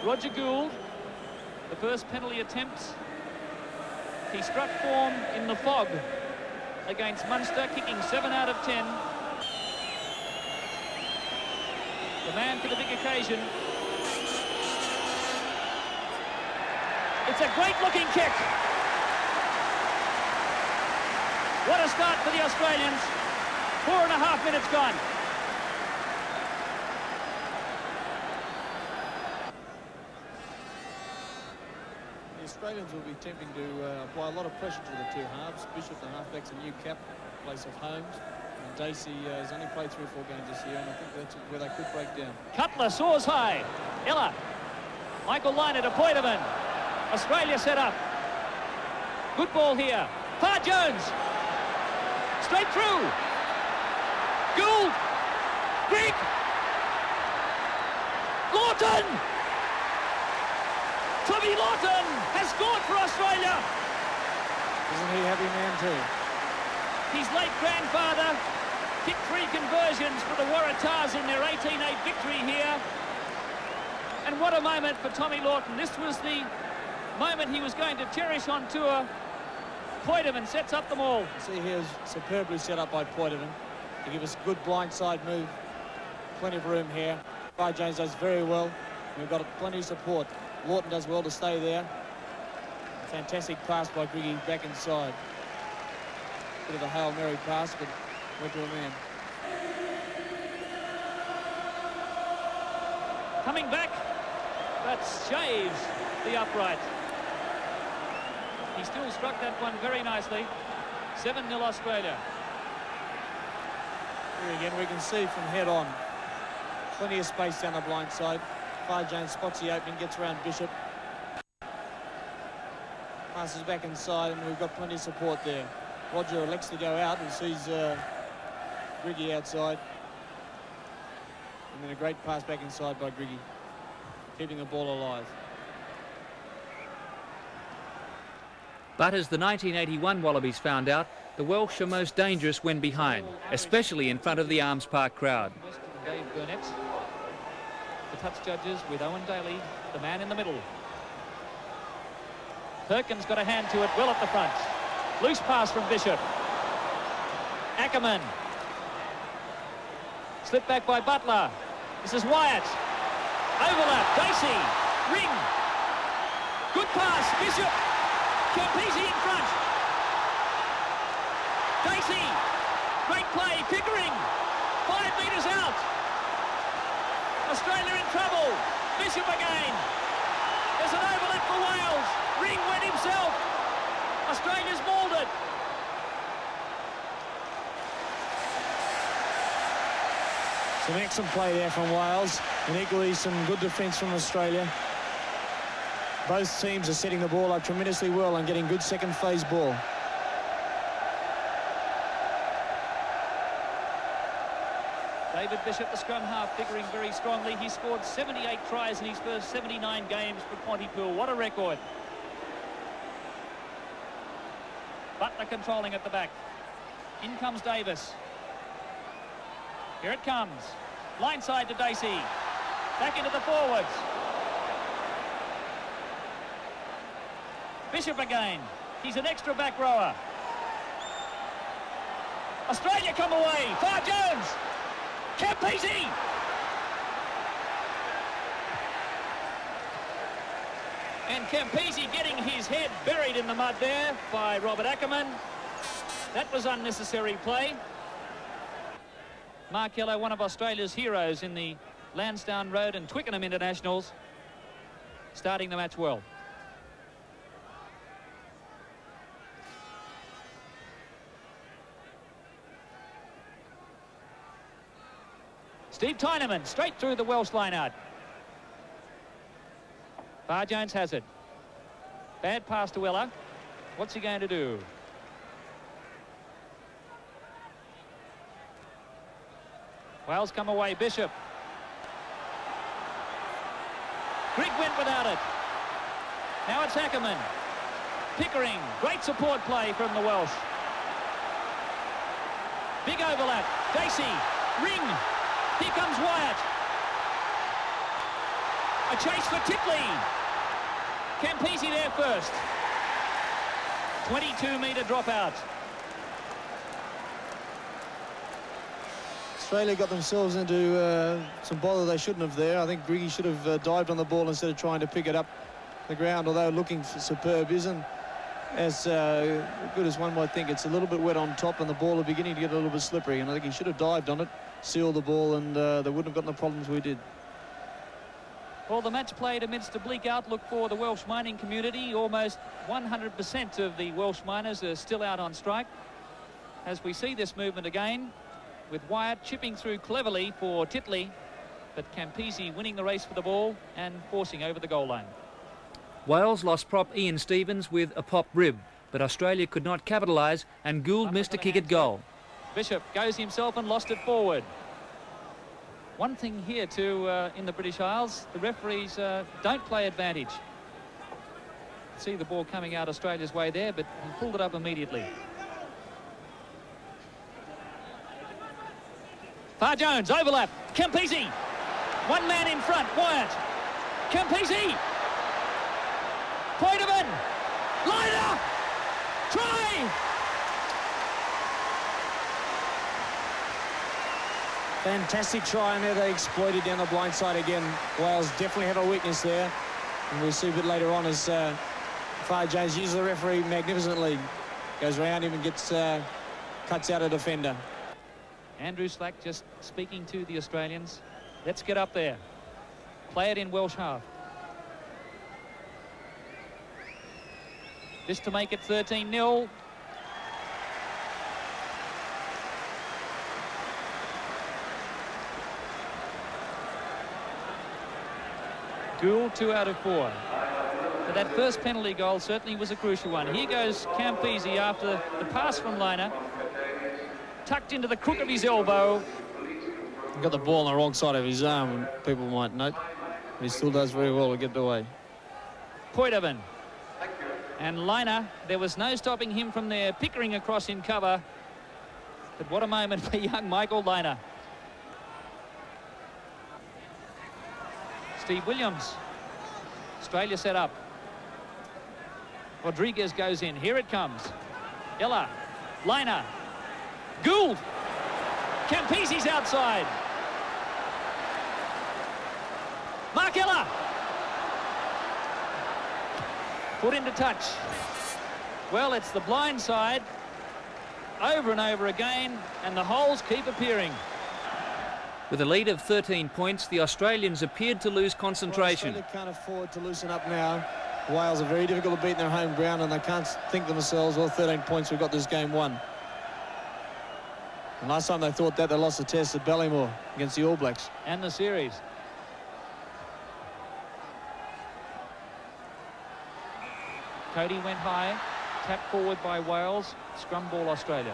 Roger Gould, the first penalty attempt. He struck form in the fog against Munster, kicking 7 out of 10. The man for the big occasion. It's a great-looking kick. What a start for the Australians. 4.5 minutes gone. The Australians will be attempting to apply a lot of pressure to the two halves. Bishop, the halfback's a new cap, place of Holmes. And Dacey has only played 3 or 4 games this year, and I think that's where they could break down. Cutler soars high. Ella. Michael Lynott to Poitevin. Australia set up. Good ball here. Far Jones. Straight through. Gould. Grigg. Lawton. Tommy Lawton has scored for Australia. Isn't he a happy man too? His late grandfather kicked 3 conversions for the Waratahs in their 18-8 victory here. And what a moment for Tommy Lawton. This was the moment he was going to cherish on tour. Poitevin sets up the maul. See here is superbly set up by Poitevin to give us a good blindside move. Plenty of room here. Far Jones does very well. We've got plenty of support. Lawton does well to stay there. Fantastic pass by Griggy back inside. Bit of a Hail Mary pass, but went to a man. Coming back, that shaves the upright. He still struck that one very nicely. 7-0 Australia. Here again, we can see from head on. Plenty of space down the blind side. Far Jones spots the opening, gets around Bishop. Passes back inside, and we've got plenty of support there. Roger elects to go out and sees Griggy outside. And then a great pass back inside by Griggy, keeping the ball alive. But as the 1981 Wallabies found out, the Welsh are most dangerous when behind, especially in front of the Arms Park crowd. Dave Burnett. The touch judges with Owen Daly, the man in the middle. Perkins got a hand to it well at the front. Loose pass from Bishop. Ackerman. Slipped back by Butler. This is Wyatt. Overlap. Dacey. Ring. Good pass. Bishop. Campese in front. Dacey. Great play. Pickering. 5 metres out. Australia in trouble. Bishop again. There's an overlap for Wales. Ring went himself. Australia's mauled it. Some excellent play there from Wales, and equally some good defence from Australia. Both teams are setting the ball up tremendously well and getting good second phase ball. David Bishop, the scrum half, figuring very strongly. He scored 78 tries in his first 79 games for Pontypool. What a record. Butler controlling at the back. In comes Davis. Here it comes. Line side to Dacey. Back into the forwards. Bishop again. He's an extra back rower. Australia come away. Far Jones. Campese. And Campese getting his head buried in the mud there by Robert Ackerman. That was unnecessary play. Mark Yellow, one of Australia's heroes in the Lansdowne Road and Twickenham Internationals, starting the match well. Steve Tyneman straight through the Welsh line out. Far Jones has it. Bad pass to Ella. What's he going to do? Wales come away. Bishop. Grigg went without it. Now it's Ackerman. Pickering. Great support play from the Welsh. Big overlap. Dacey. Ring. Here comes Wyatt. A chase for Titley. Campese there first. 22-metre dropout. Australia got themselves into some bother they shouldn't have there. I think Griggy should have dived on the ball instead of trying to pick it up the ground, although looking for superb isn't as good as one might think. It's a little bit wet on top and the ball is beginning to get a little bit slippery, and I think he should have dived on it, sealed the ball, and they wouldn't have gotten the problems we did. Well, the match played amidst a bleak outlook for the Welsh mining community. Almost 100% of the Welsh miners are still out on strike. As we see this movement again, with Wyatt chipping through cleverly for Titley, but Campese winning the race for the ball and forcing over the goal line. Wales lost prop Ian Stevens with a pop rib, but Australia could not capitalise and Gould missed a kick at goal. Bishop goes himself and lost it forward. One thing here too in the British Isles, the referees don't play advantage. See the ball coming out Australia's way there, but he pulled it up immediately. Far Jones, overlap, Campese. One man in front, Wyatt. Campese. Poitevin. Liner. Try. Fantastic try in there. They exploited down the blind side again. Wales definitely have a weakness there, and we'll see a bit later on as Far Jones uses the referee magnificently. Goes around him and gets cuts out a defender. Andrew Slack just speaking to the Australians. Let's get up there. Play it in Welsh half. This to make it 13-0. Gould 2 out of 4. But that first penalty goal certainly was a crucial one. Here goes Campese after the pass from Liner. Tucked into the crook of his elbow. He got the ball on the wrong side of his arm, people might note. But he still does very well to get it away. Poitevin. And Liner, there was no stopping him from there. Pickering across in cover. But what a moment for young Michael Liner. Steve Williams. Australia set up. Rodriguez goes in. Here it comes. Ella. Liner. Gould. Campese's outside. Mark Ella. Put into touch. Well, it's the blind side over and over again, and the holes keep appearing. With a lead of 13 points, the Australians appeared to lose concentration. Well, Australia can't afford to loosen up now. Wales are very difficult to beat in their home ground, and they can't think to themselves, well, 13 points, we've got this game won. And last time they thought that, they lost the test at Ballymore against the All Blacks. And the series. Cody went high, tapped forward by Wales, scrum ball Australia.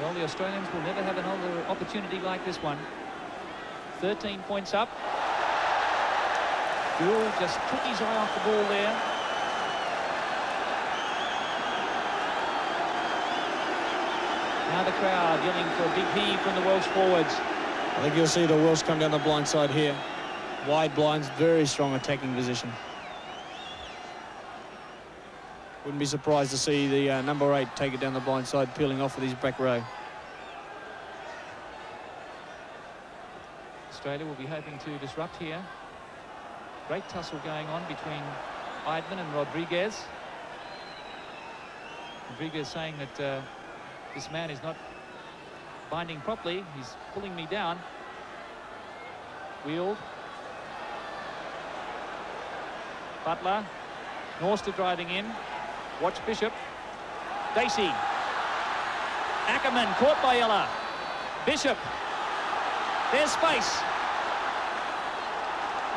Well, the Australians will never have another opportunity like this one. 13 points up. Gould just took his eye off the ball there. Now the crowd yelling for a big heave from the Welsh forwards. I think you'll see the Welsh come down the blind side here. Wide blinds, very strong attacking position. Wouldn't be surprised to see the number 8 take it down the blind side, peeling off with his back row. Australia will be hoping to disrupt here. Great tussle going on between Eidman and Rodriguez. Rodriguez saying that this man is not binding properly. He's pulling me down. Wheeled. Butler. Norster driving in. Watch Bishop. Dacey. Ackerman caught by Ella. Bishop. There's space.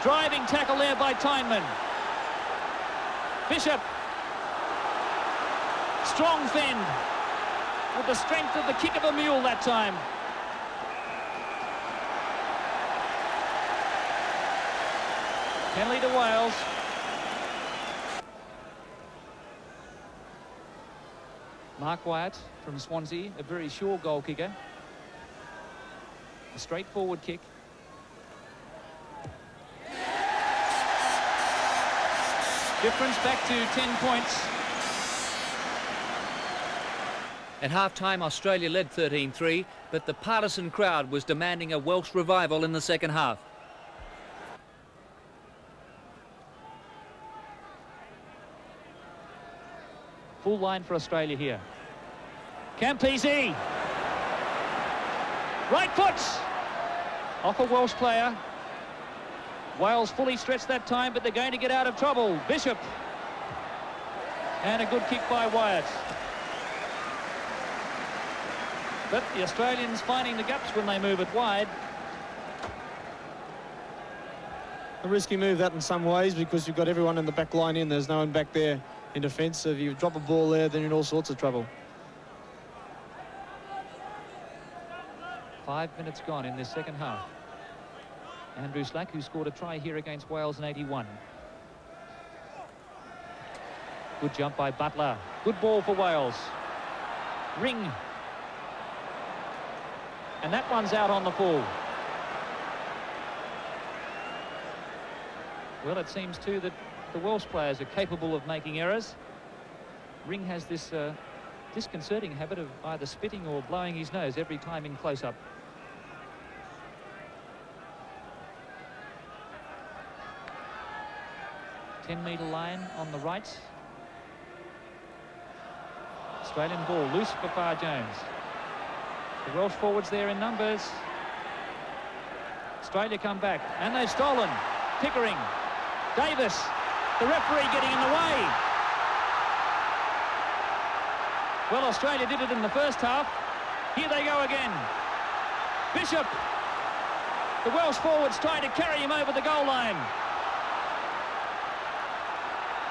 Driving tackle there by Tyneman. Bishop. Strong fend with the strength of the kick of a mule that time. Penalty to Wales. Mark Wyatt from Swansea, a very sure goal kicker. A straightforward kick. Difference back to 10 points. At half-time, Australia led 13-3, but the partisan crowd was demanding a Welsh revival in the second half. Full line for Australia here. Campese. Right foot. Off a Welsh player. Wales fully stretched that time, but they're going to get out of trouble. Bishop. And a good kick by Wyatt. But the Australians finding the gaps when they move it wide. A risky move that in some ways, because you've got everyone in the back line in. There's no one back there in defence. So if you drop a ball there, then you're in all sorts of trouble. 5 minutes gone in this second half. Andrew Slack, who scored a try here against Wales in '81. Good jump by Butler. Good ball for Wales. Ring. And that one's out on the full. Well, it seems too that the Welsh players are capable of making errors. Ring has this disconcerting habit of either spitting or blowing his nose every time in close-up. Ten-metre line on the right. Australian ball loose for Far Jones. The Welsh forwards there in numbers. Australia come back, and they've stolen. Pickering. Davis. The referee getting in the way. Well, Australia did it in the first half. Here they go again. Bishop. The Welsh forwards trying to carry him over the goal line.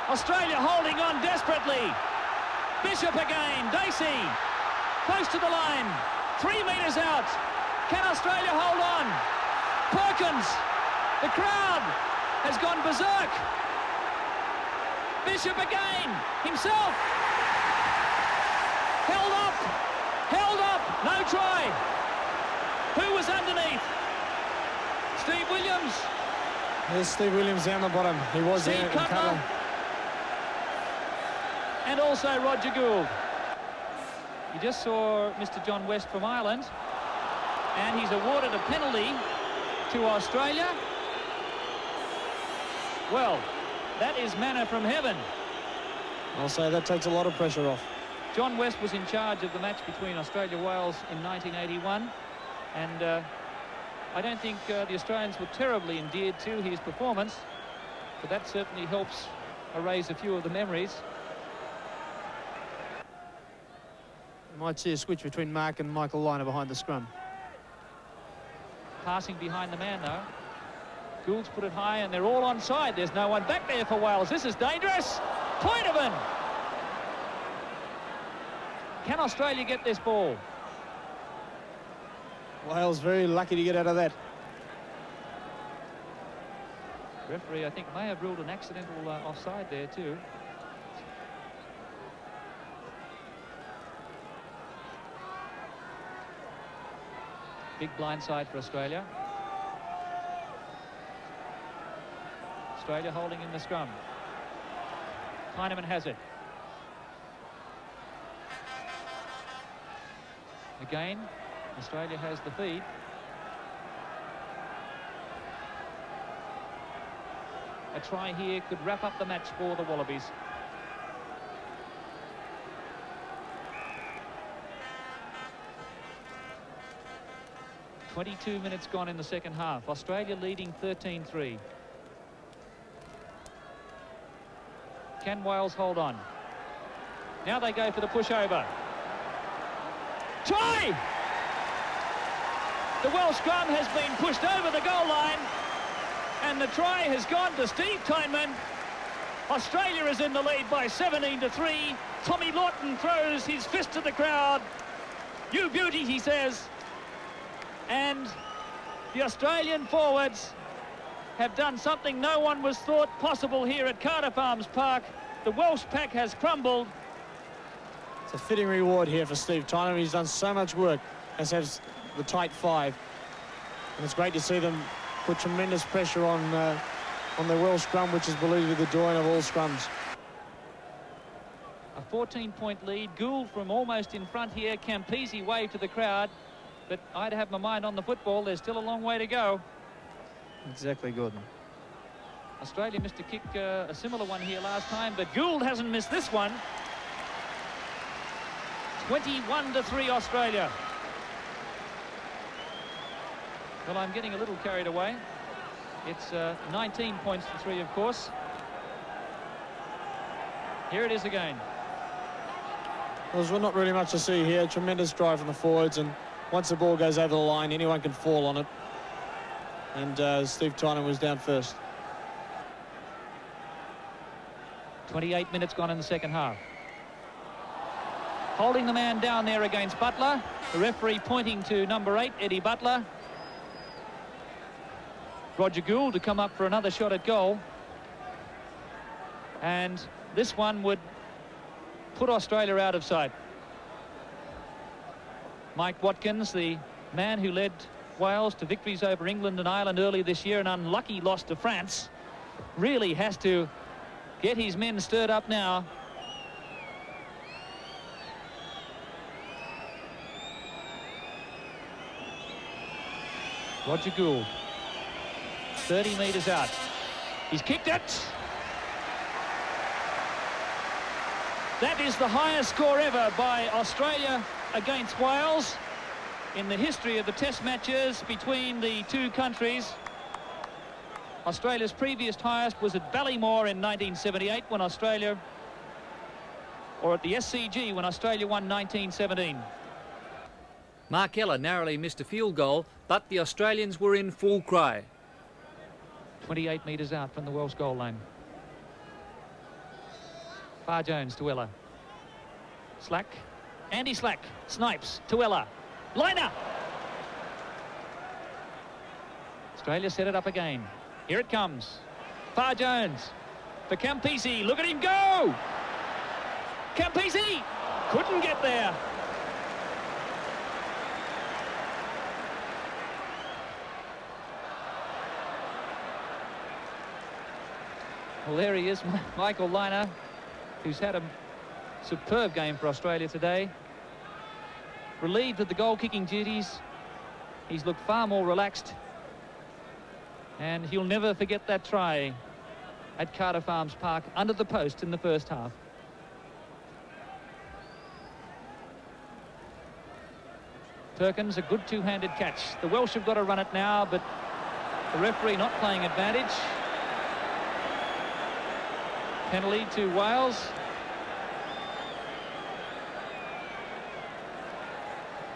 Australia holding on desperately. Bishop again. Dacey. Close to the line. 3 metres out. Can Australia hold on? Perkins. The crowd has gone berserk. Bishop again. Himself. Held up. Held up. No try. Who was underneath? Steve Williams. There's Steve Williams down the bottom. He was Steve there in Cutler. colour. And also Roger Gould. You just saw Mr. John West from Ireland, and he's awarded a penalty to Australia. Well, that is manna from heaven. I'll say that takes a lot of pressure off. John West was in charge of the match between Australia and Wales in 1981, and I don't think the Australians were terribly endeared to his performance, but that certainly helps erase a few of the memories. You might see a switch between Mark and Michael Liner behind the scrum. Passing behind the man, though. Gould's put it high, and they're all onside. There's no one back there for Wales. This is dangerous. Pointerman. Can Australia get this ball? Wales very lucky to get out of that. Referee, I think, may have ruled an accidental offside there too. Big blindside for Australia. Australia holding in the scrum. Heinemann has it. Again, Australia has the feed. A try here could wrap up the match for the Wallabies. "22 minutes gone in the second half. Australia leading 13-3. Can Wales hold on? Now they go for the pushover. Try! The Welsh scrum has been pushed over the goal line, and the try has gone to Steve Heinemann. Australia is in the lead by 17-3. Tommy Lawton throws his fist to the crowd. "You beauty," he says. And the Australian forwards have done something no one was thought possible here at Cardiff Arms Park. The Welsh pack has crumbled. It's a fitting reward here for Steve Tynan. He's done so much work, as has the tight five. And it's great to see them put tremendous pressure on the Welsh scrum, which is believed to be the doyen of all scrums. A 14-point lead. Gould from almost in front here. Campese waved to the crowd. But I'd have my mind on the football. There's still a long way to go. Exactly, Gordon. Australia missed a kick, a similar one here last time, but Gould hasn't missed this one. 21-3 Australia. Well, I'm getting a little carried away. It's 19 points to 3, of course. Here it is again. Well, there's not really much to see here. Tremendous drive from the forwards, and once the ball goes over the line, anyone can fall on it. And Steve Tynan was down first. 28 minutes gone in the second half. Holding the man down there against Butler. The referee pointing to number 8, Eddie Butler. Roger Gould to come up for another shot at goal. And this one would put Australia out of sight. Mike Watkins, the man who led Wales to victories over England and Ireland earlier this year, an unlucky loss to France, really has to get his men stirred up now. Roger Gould, 30 metres out. He's kicked it. That is the highest score ever by Australia against Wales in the history of the test matches between the two countries. Australia's previous highest was at Ballymore in 1978 when Australia, or at the SCG when Australia won 1917. Mark Ella narrowly missed a field goal, but the Australians were in full cry. 28 metres out from the Welsh goal line. Far Jones to Ella. Slack. Andy Slack. Snipes to Ella. Liner! Australia set it up again. Here it comes. Far Jones for Campese. Look at him go! Campese couldn't get there. Well, there he is, Michael Liner, who's had a superb game for Australia today. Relieved of the goal-kicking duties. He's looked far more relaxed. And he'll never forget that try at Cardiff Arms Park under the post in the first half. Perkins, a good two-handed catch. The Welsh have got to run it now, but the referee not playing advantage. Penalty to Wales.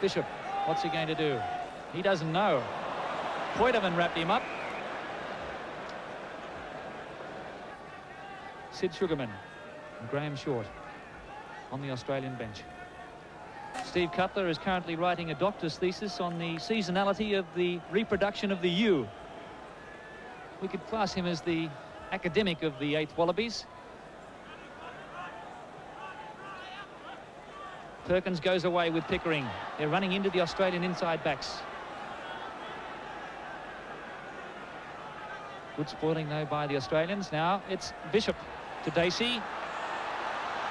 Bishop, what's he going to do? He doesn't know. Poitevin wrapped him up. Sid Sugarman and Graham Short on the Australian bench. Steve Cutler is currently writing a doctor's thesis on the seasonality of the reproduction of the ewe. We could class him as the academic of the 8th Wallabies. Perkins goes away with Pickering. They're running into the Australian inside backs. Good spoiling though by the Australians. Now it's Bishop to Dacey.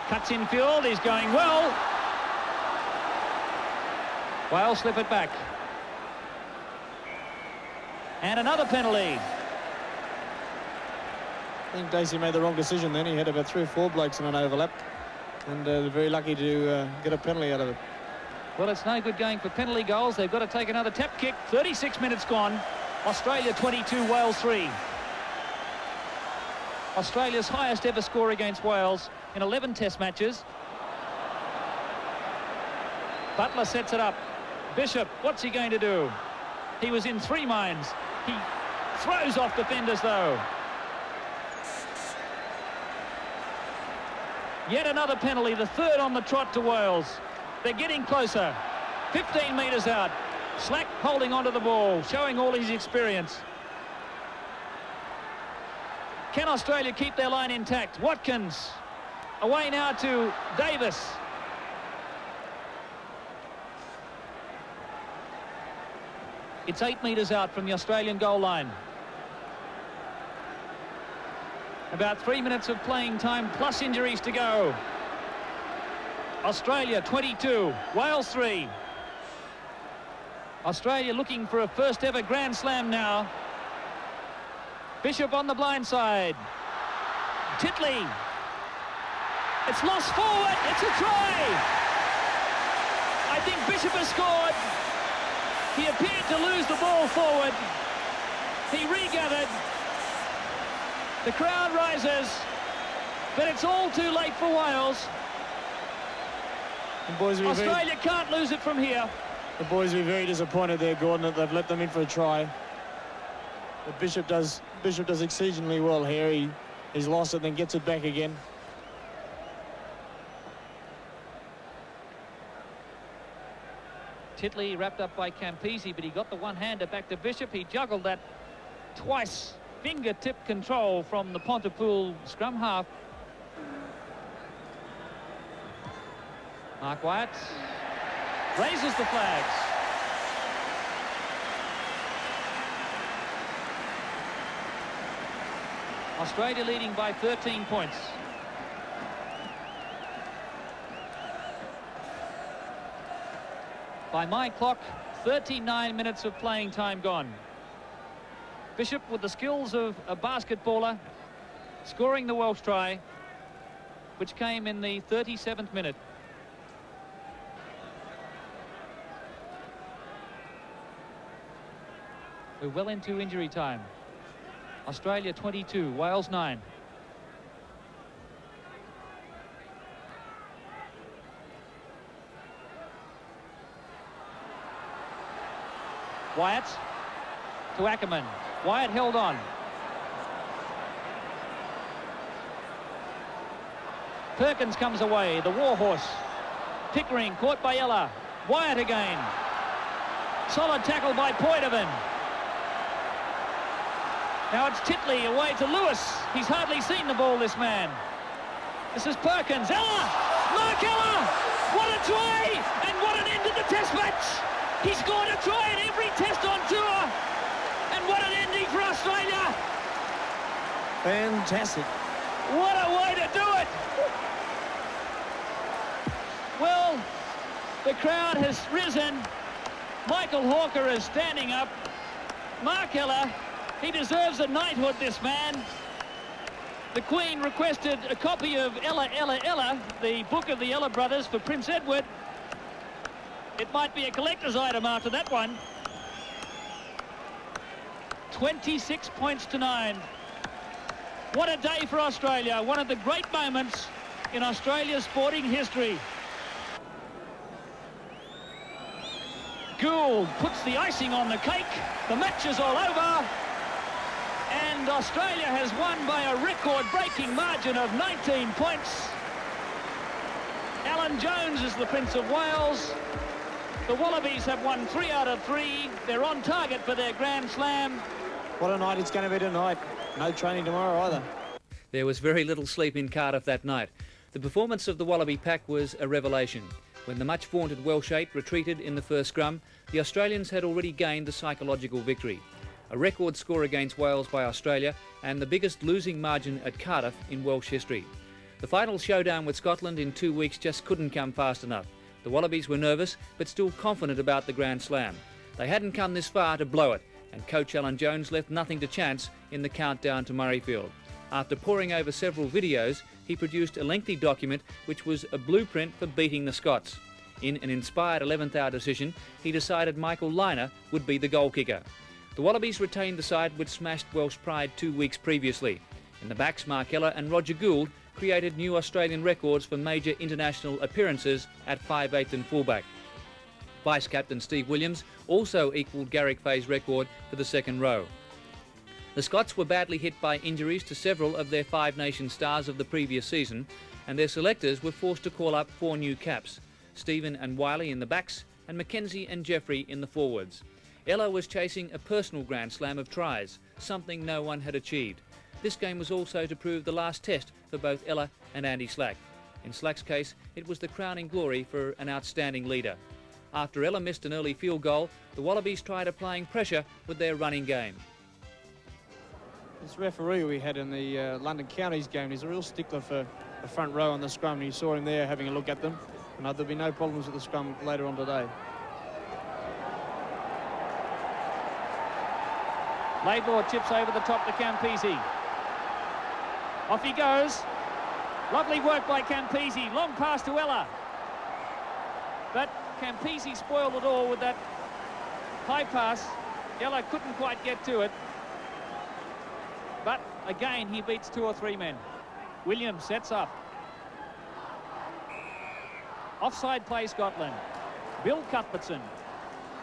Cuts infield, he's going well. Wales slip it back. And another penalty. I think Dacey made the wrong decision then. He had about 3 or 4 blokes in an overlap. And very lucky to get a penalty out of it. Well, it's no good going for penalty goals. They've got to take another tap kick. 36 minutes gone. Australia 22, Wales 3. Australia's highest ever score against Wales in 11 test matches. Butler sets it up. Bishop, what's he going to do? He was in 3 minds. He throws off defenders though. Yet another penalty, the third on the trot to Wales. They're getting closer. 15 metres out. Slack holding onto the ball, showing all his experience. Can Australia keep their line intact? Watkins away now to Davis. It's 8 metres out from the Australian goal line. About 3 minutes of playing time plus injuries to go. Australia 22, Wales 3. Australia looking for a first ever Grand Slam now. Bishop on the blind side. Titley. It's lost forward. It's a try. I think Bishop has scored. He appeared to lose the ball forward. He regathered. The crowd rises, but it's all too late for Wales. And boys, Australia can't lose it from here. the boys will be very disappointed there, Gordon, that they've let them in for a try. But Bishop does exceedingly well here. He's lost it, then gets it back again. Titley wrapped up by Campese, but he got the one-hander back to Bishop. He juggled that twice. Fingertip control from the Pontypool scrum half. Mark Wyatt raises the flags. Australia leading by 13 points. By my clock, 39 minutes of playing time gone. Bishop, with the skills of a basketballer, scoring the Welsh try, which came in the 37th minute. We're well into injury time. Australia 22, Wales 9. Wyatt to Ackerman. Wyatt held on. Perkins comes away, the warhorse. Pickering caught by Ella. Wyatt again. Solid tackle by Poitevin. Now it's Titley away to Lewis. He's hardly seen the ball, this man. This is Perkins. Ella! Mark Ella! What a try! And what an end to the test match! He scored a try in every test on tour! And what an ending for Australia! Fantastic. What a way to do it! Well, the crowd has risen. Michael Hawker is standing up. Mark Ella, he deserves a knighthood, this man. The Queen requested a copy of Ella, Ella, Ella, the book of the Ella brothers, for Prince Edward. It might be a collector's item after that one. 26 points to 9. What a day for Australia. One of the great moments in Australia's sporting history. Gould puts the icing on the cake. The match is all over. And Australia has won by a record-breaking margin of 19 points. Alan Jones is the Prince of Wales. The Wallabies have won 3 out of 3. They're on target for their Grand Slam. What a night it's going to be tonight. No training tomorrow either. There was very little sleep in Cardiff that night. The performance of the Wallaby pack was a revelation. When the much-vaunted Welsh 8 retreated in the first scrum, the Australians had already gained the psychological victory. A record score against Wales by Australia and the biggest losing margin at Cardiff in Welsh history. The final showdown with Scotland in 2 weeks just couldn't come fast enough. The Wallabies were nervous but still confident about the Grand Slam. They hadn't come this far to blow it, and coach Alan Jones left nothing to chance in the countdown to Murrayfield. After poring over several videos, he produced a lengthy document which was a blueprint for beating the Scots. In an inspired 11th hour decision, he decided Michael Lynagh would be the goal kicker. The Wallabies retained the side which smashed Welsh pride 2 weeks previously. In the backs, Mark Ella and Roger Gould created new Australian records for major international appearances at 5'8" and fullback. Vice-captain Steve Williams also equalled Garrick Fay's record for the second row. The Scots were badly hit by injuries to several of their Five Nations stars of the previous season, and their selectors were forced to call up 4 new caps, Stephen and Wiley in the backs and Mackenzie and Jeffrey in the forwards. Ella was chasing a personal Grand Slam of tries, something no one had achieved. This game was also to prove the last test for both Ella and Andy Slack. In Slack's case, it was the crowning glory for an outstanding leader. After Ella missed an early field goal, the Wallabies tried applying pressure with their running game. This referee we had in the London Counties game is a real stickler for the front row on the scrum. You saw him there having a look at them, and there'll be no problems with the scrum later on today. Laidlaw chips over the top to Campese. Off he goes. Lovely work by Campese. Long pass to Ella. But Campese spoiled it all with that high pass. Ella couldn't quite get to it. But again, he beats 2 or 3 men. Williams sets up. Offside play Scotland. Bill Cuthbertson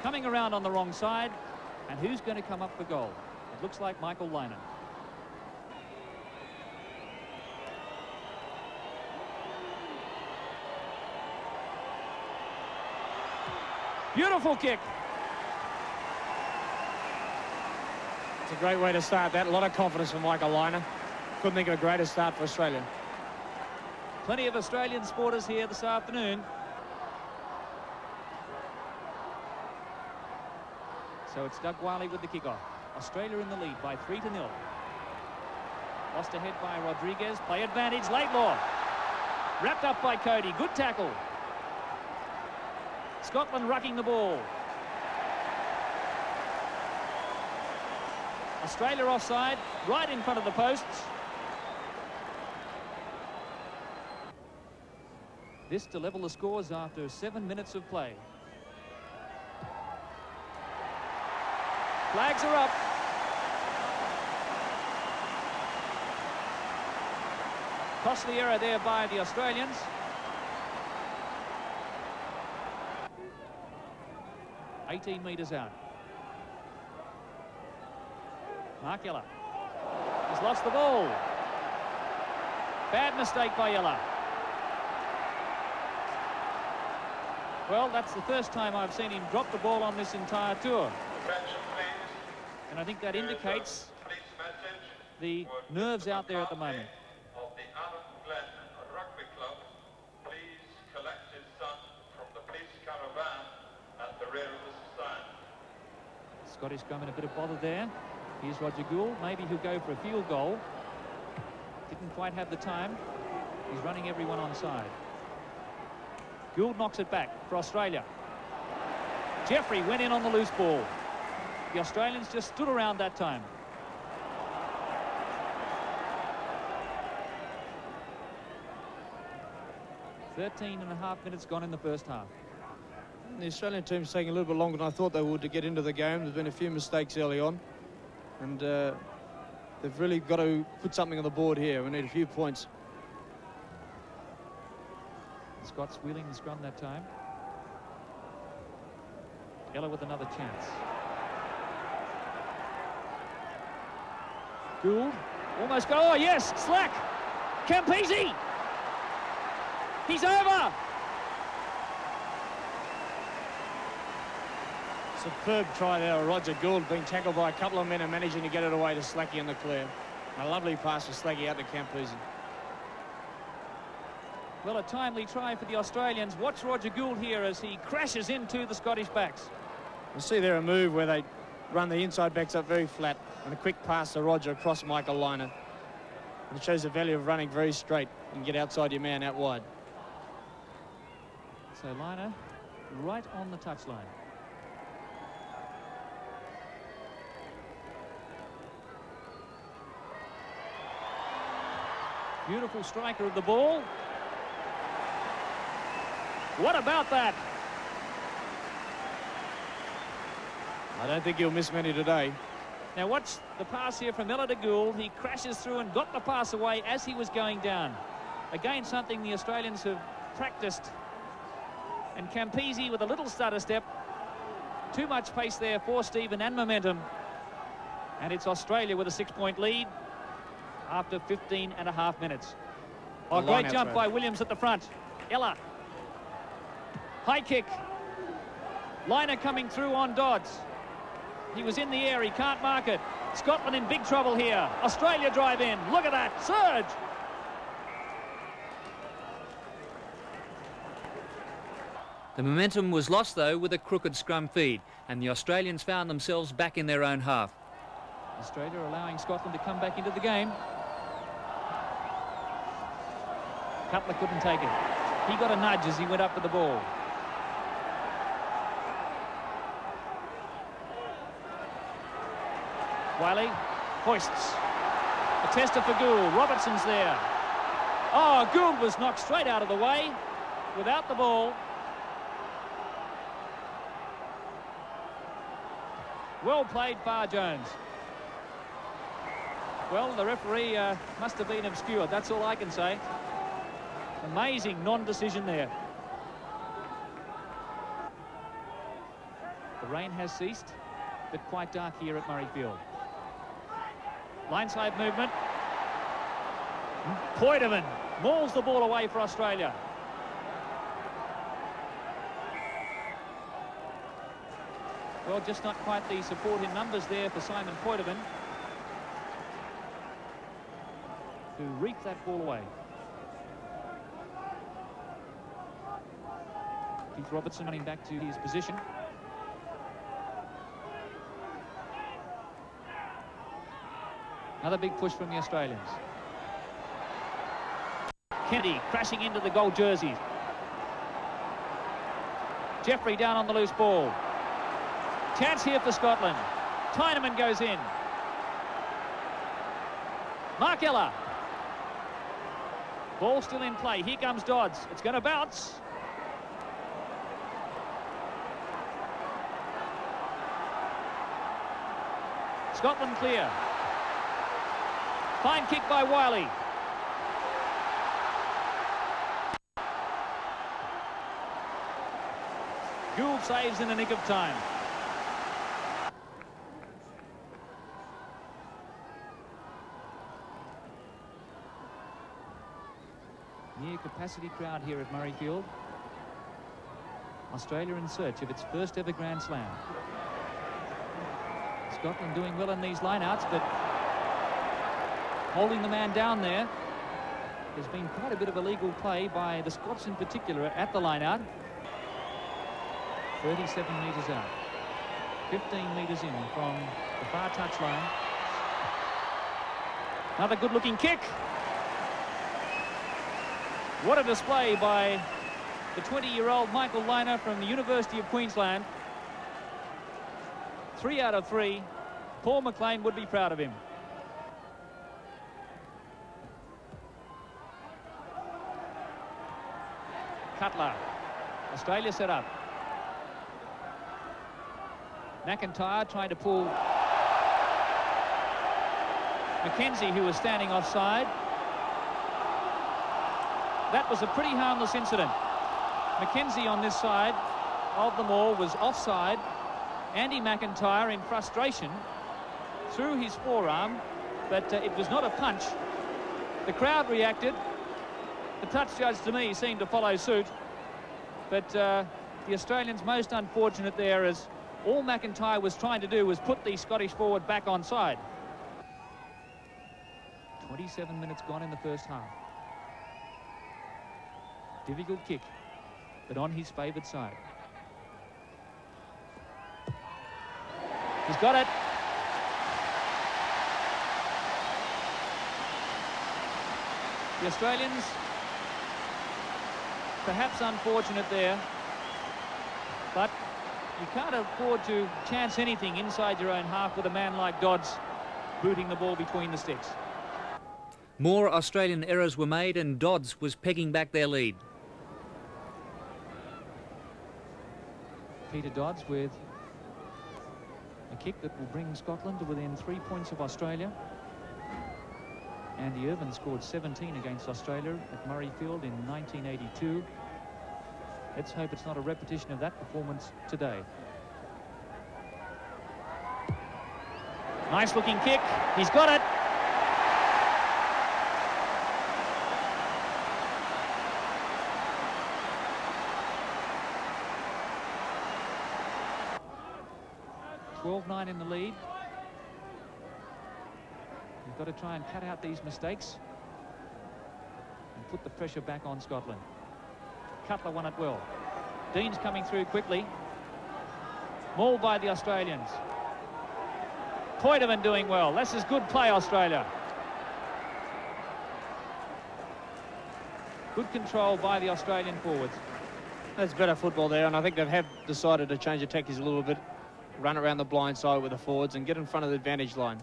coming around on the wrong side. And who's going to come up for goal? It looks like Michael Liner. Beautiful kick. It's a great way to start that. A lot of confidence from Michael Liner. Couldn't think of a greater start for Australia. Plenty of Australian supporters here this afternoon. So it's Doug Wiley with the kickoff. Australia in the lead by 3-0. Lost ahead by Rodriguez. Play advantage. Laidlaw. Wrapped up by Cody. Good tackle. Scotland rucking the ball. Australia offside, right in front of the posts. This to level the scores after 7 minutes of play. Flags are up. Costly error there by the Australians. $18 metres out. Mark Ella. He's lost the ball. Bad mistake by Ella. Well, that's the first time I've seen him drop the ball on this entire tour. And I think that indicates the nerves out there at the moment. Scottish scrum in a bit of bother there. Here's Roger Gould. Maybe he'll go for a field goal. Didn't quite have the time. He's running everyone onside. Gould knocks it back for Australia. Jeffrey went in on the loose ball. The Australians just stood around that time. .5 minutes gone in the first half. The Australian team's taking a little bit longer than I thought they would to get into the game. There's been a few mistakes early on, and they've really got to put something on the board here. We need a few points. Scott's wheeling the scrum that time. Ella with another chance. Gould almost go. Oh yes, Slack. Campese. He's over. Superb try there, Roger Gould being tackled by a couple of men and managing to get it away to Slacky in the clear. A lovely pass for Slacky out to Campese. Well, a timely try for the Australians. Watch Roger Gould here as he crashes into the Scottish backs. You see there a move where they run the inside backs up very flat and a quick pass to Roger across Michael Liner. And it shows the value of running very straight and get outside your man out wide. So Liner right on the touchline. Beautiful striker of the ball. What about that? I don't think he'll miss many today. Now watch the pass here from Ella to Gould. He crashes through and got the pass away as he was going down. Again, something the Australians have practiced. And Campese with a little stutter step. Too much pace there for Stephen and momentum. And it's Australia with a 6-point lead after 15.5 minutes. Oh, great jump by Williams at the front. Ella. High kick. Liner coming through on Dodds. He was in the air, he can't mark it. Scotland in big trouble here. Australia drive in. Look at that surge. The momentum was lost, though, with a crooked scrum feed, and the Australians found themselves back in their own half. Australia allowing Scotland to come back into the game. Cutler couldn't take it. He got a nudge as he went up with the ball. Wiley hoists. A tester for Gould. Robertson's there. Oh, Gould was knocked straight out of the way without the ball. Well played, Farr-Jones. Well, the referee must have been obscured. That's all I can say. Amazing non-decision there. The rain has ceased, but quite dark here at Murrayfield. Lineside movement. Poitevin mauls the ball away for Australia. Well, just not quite the support in numbers there for Simon Poitevin, who reaped that ball away. Keith Robertson running back to his position. Another big push from the Australians. Kennedy crashing into the gold jerseys. Jeffrey down on the loose ball. Chance here for Scotland. Tyneman goes in. Mark Ella. Ball still in play. Here comes Dodds. It's going to bounce. Scotland clear. Fine kick by Wiley. Gould saves in the nick of time. Near capacity crowd here at Murrayfield. Australia in search of its first ever Grand Slam. Scotland doing well in these lineouts, but holding the man down there. There's been quite a bit of illegal play by the Scots in particular at the lineout. 37 metres out. 15 metres in from the far touchline. Another good-looking kick. What a display by the 20-year-old Michael Liner from the University of Queensland. 3 out of 3. Paul McLean would be proud of him. Cutler. Australia set up. McIntyre trying to pull Mackenzie, who was standing offside. That was a pretty harmless incident. Mackenzie on this side of the maul was offside. Andy McIntyre, in frustration, threw his forearm, but it was not a punch. The crowd reacted. The touch judge, to me, seemed to follow suit. But the Australians most unfortunate there, as all McIntyre was trying to do was put the Scottish forward back on side. 27 minutes gone in the first half. Difficult kick, but on his favoured side. He's got it. The Australians, perhaps unfortunate there, but you can't afford to chance anything inside your own half with a man like Dodds booting the ball between the sticks. More Australian errors were made, and Dodds was pegging back their lead. Peter Dodds with a kick that will bring Scotland to within 3 points of Australia. Andy Irvine scored 17 against Australia at Murrayfield in 1982. Let's hope it's not a repetition of that performance today. Nice looking kick. He's got it. 12-9 in the lead. You've got to try and cut out these mistakes and put the pressure back on Scotland. Cutler won it well. Dean's coming through quickly. Mauled by the Australians. Poitevin doing well. This is good play, Australia. Good control by the Australian forwards. That's better football there, and I think they have decided to change the tactics a little bit, run around the blind side with the forwards and get in front of the advantage line.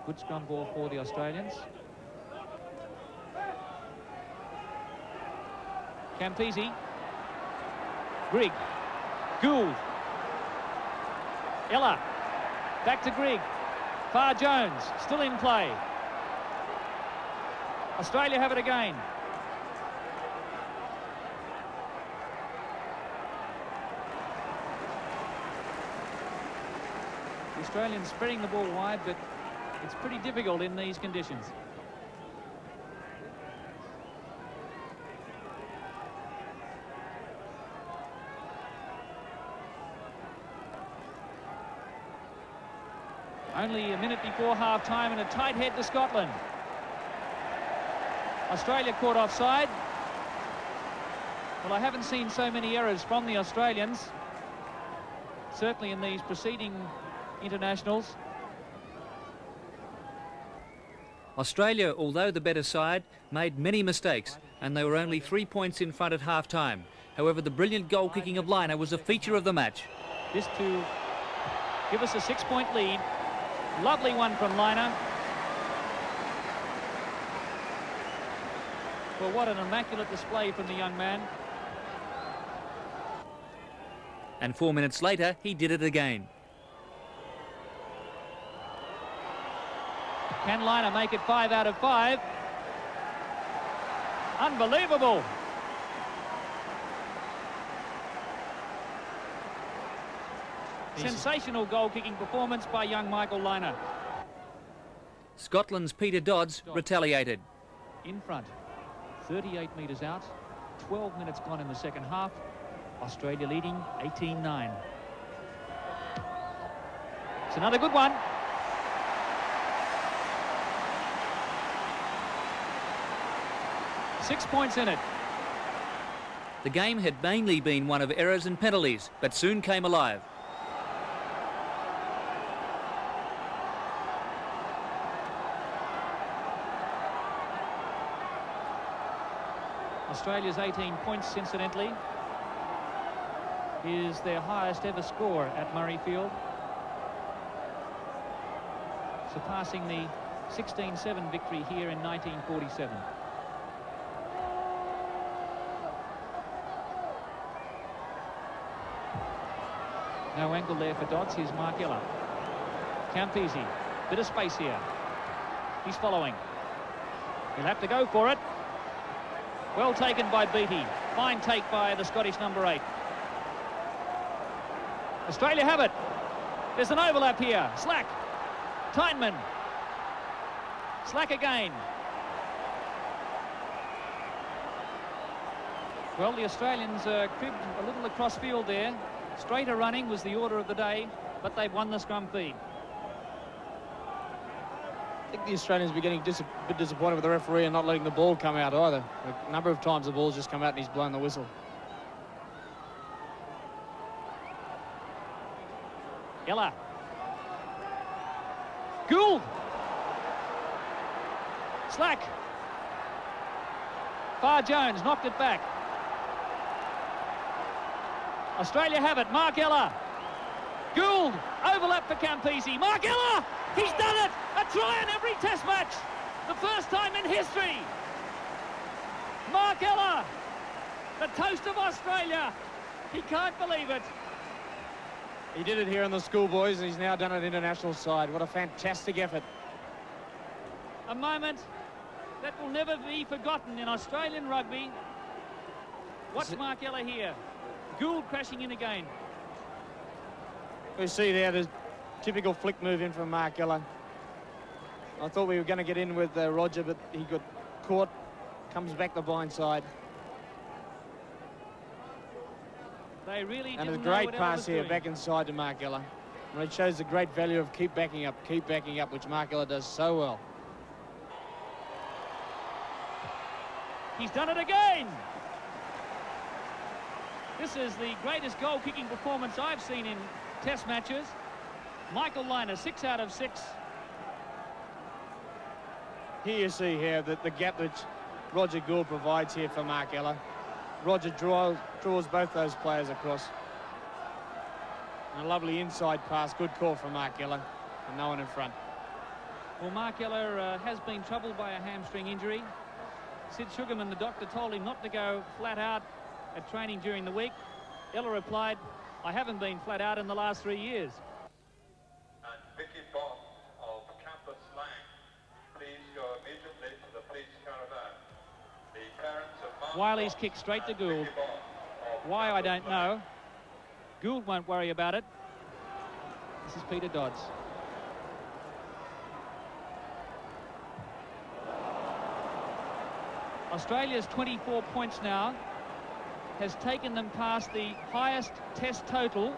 Good scrum ball for the Australians. Campese. Grigg. Gould. Ella. Back to Grigg. Farr Jones still in play. Australia have it again. The Australians spreading the ball wide, but it's pretty difficult in these conditions. Only a minute before half-time and a tight head to Scotland. Australia caught offside. Well, I haven't seen so many errors from the Australians, certainly in these preceding internationals. Australia, although the better side, made many mistakes and they were only 3 points in front at half-time. However, the brilliant goal-kicking of Liner was a feature of the match. This to give us a 6-point lead. Lovely one from Liner. Well, what an immaculate display from the young man. And 4 minutes later, he did it again. Can Liner make it 5 out of 5? Unbelievable. Sensational goal-kicking performance by young Michael Liner. Scotland's Peter Dodds retaliated. In front, 38 metres out, 12 minutes gone in the second half. Australia leading 18-9. It's another good one. Six points in it. The game had mainly been one of errors and penalties, but soon came alive. Australia's 18 points, incidentally, is their highest ever score at Murrayfield, surpassing the 16-7 victory here in 1947. No angle there for Dodds. Here's Mark Ella. Campese, bit of space here. He's following. He'll have to go for it. Well taken by Beattie. Fine take by the Scottish number 8. Australia have it. There's an overlap here. Slack. Tyneman. Slack again. Well, the Australians cribbed a little across field there. Straighter running was the order of the day, but they've won the scrum feed. I think the Australians were getting a bit disappointed with the referee and not letting the ball come out either. A number of times the ball's just come out and he's blown the whistle. Ella. Gould. Slack. Farr Jones knocked it back. Australia have it. Mark Ella. Gould. Overlap for Campese. Mark Ella. He's done it. A try in every test match. The first time in history. Mark Ella. The toast of Australia. He can't believe it. He did it here in the schoolboys and he's now done it international side. What a fantastic effort. A moment that will never be forgotten in Australian rugby. Watch Mark Ella here. Gould crashing in again. We see there the typical flick move in from Mark Ella. I thought we were going to get in with Roger, but he got caught, comes back the blind side. They really And a didn't know great what Ella pass was here doing. back inside to Mark Ella. And it shows the great value of keep backing up, which Mark Ella does so well. He's done it again. This is the greatest goal-kicking performance I've seen in Test matches. Michael Liner, 6 out of 6. Here you see here that the gap that Roger Gould provides here for Mark Ella. Roger draws both those players across. And a lovely inside pass, good call from Mark Ella, and no one in front. Well, Mark Ella has been troubled by a hamstring injury. Sid Sugarman, the doctor, told him not to go flat out at training during the week. Ella replied, "I haven't been flat out in the last 3 years." And Vicky Bond of Campus Lang, please go immediately to the police caravan. The parents of Mark Wiley's Bond kick straight to and Gould. Vicky Bond of Why, I Campus don't Lang. know. Gould won't worry about it. This is Peter Dodds. Australia's 24 points now has taken them past the highest test total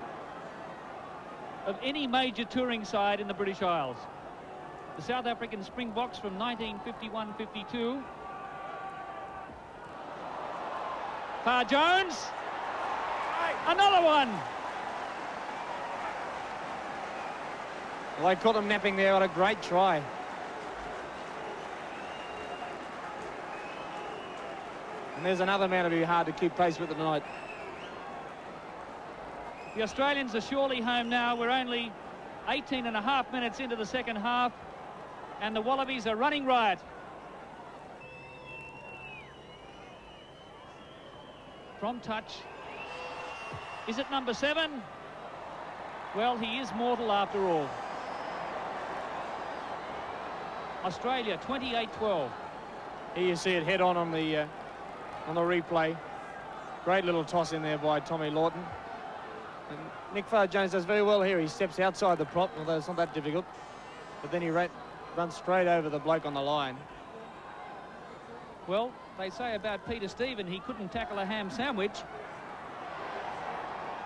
of any major touring side in the British Isles. The South African Springboks from 1951-52. Far Jones. Another one. Well, they caught him napping there. What a great try. And there's another man to be hard to keep pace with tonight. The Australians are surely home now. We're only 18.5 minutes into the second half, and the Wallabies are running riot. From touch. Is it number 7? Well, he is mortal after all. Australia 28-12. Here you see it head on the replay. Great little toss in there by Tommy Lawton. And Nick Farr-Jones does very well here. He steps outside the prop, although it's not that difficult. But then he runs straight over the bloke on the line. Well, they say about Peter Stephen, he couldn't tackle a ham sandwich.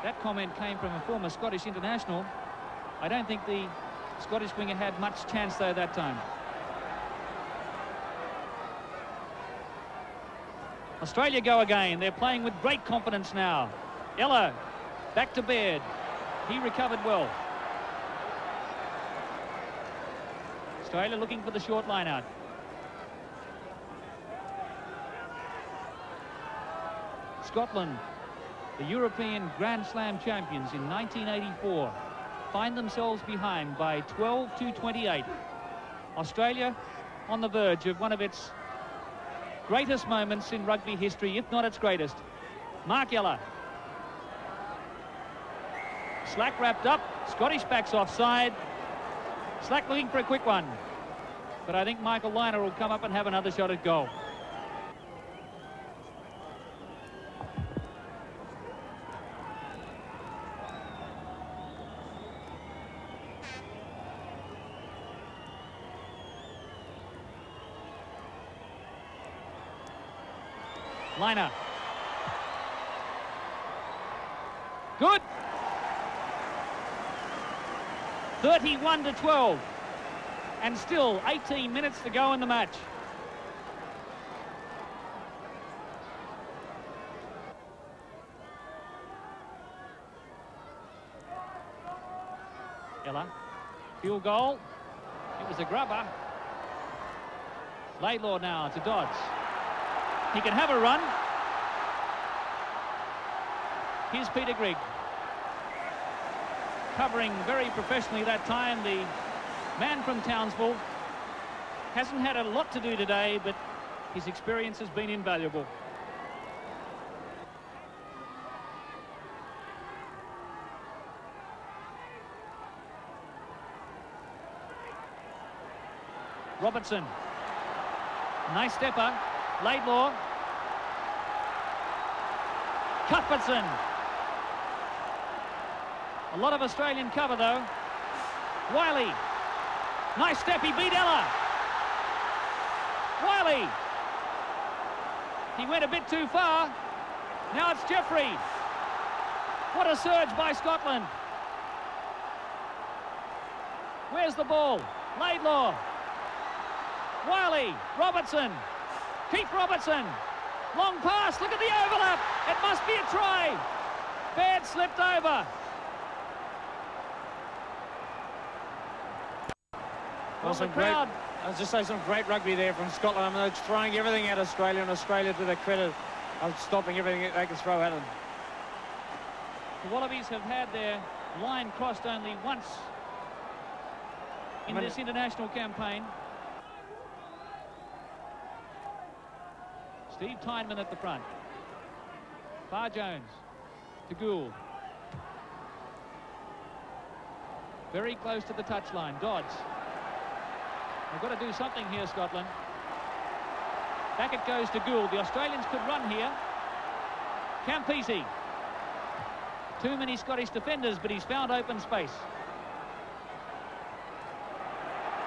That comment came from a former Scottish international. I don't think the Scottish winger had much chance, though, that time. Australia go again. They're playing with great confidence now. Ella back to Baird. He recovered well. Australia looking for the short line out. Scotland, the European Grand Slam champions in 1984, find themselves behind by 12-28. Australia on the verge of one of its greatest moments in rugby history, if not its greatest. Mark Ella. Slack wrapped up. Scottish backs offside. Slack looking for a quick one. But I think Michael Liner will come up and have another shot at goal. Liner. Good. 31-12. And still 18 minutes to go in the match. Ella. Field goal. It was a grubber. Laidlaw now to Dodds. He can have a run. Here's Peter Grigg. Covering very professionally that time. The man from Townsville hasn't had a lot to do today, but his experience has been invaluable. Robertson. Nice stepper. Laidlaw. Cuthbertson. A lot of Australian cover, though. Wiley. Nice step. He beat Ella. Wiley. He went a bit too far. Now it's Jeffrey. What a surge by Scotland. Where's the ball? Laidlaw. Wiley. Robertson. Keith Robertson. Long pass. Look at the overlap. It must be a try. Baird slipped over. Well, the crowd. I was just saying, some great rugby there from Scotland. I mean, they're trying everything at Australia, and Australia, to their credit, of stopping everything they can throw at them. The Wallabies have had their line crossed only once in this international campaign. Steve Tyneman at the front. Far Jones to Gould. Very close to the touchline. Dodds. They've got to do something here, Scotland. Back it goes to Gould. The Australians could run here. Campese. Too many Scottish defenders, but he's found open space.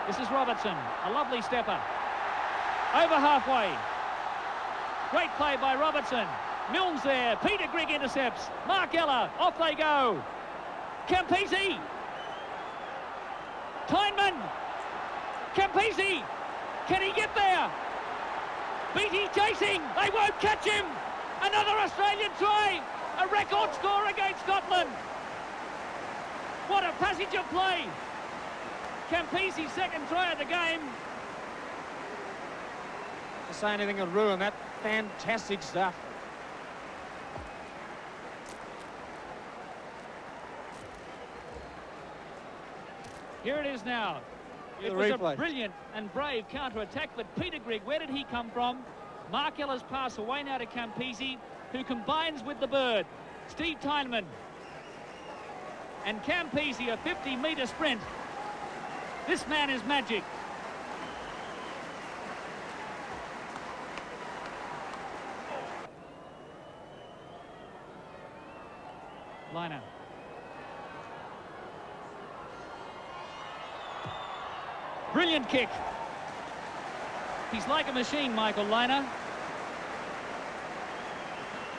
This is Robertson, a lovely stepper. Over halfway. Great play by Robertson. Milne's there. Peter Grigg intercepts. Mark Ella. Off they go. Campese. Tyneman. Campese. Can he get there? Beattie chasing. They won't catch him. Another Australian try. A record score against Scotland. What a passage of play. Campese's second try of the game. To say anything would ruin that. Fantastic stuff. Here it is now. It was a brilliant and brave counter-attack, but Peter Grigg, where did he come from? Mark Ella's pass away now to Campese, who combines with the bird. Steve Tyneman. And Campese, a 50-metre sprint. This man is magic. Liner. Brilliant kick. He's like a machine, Michael Liner.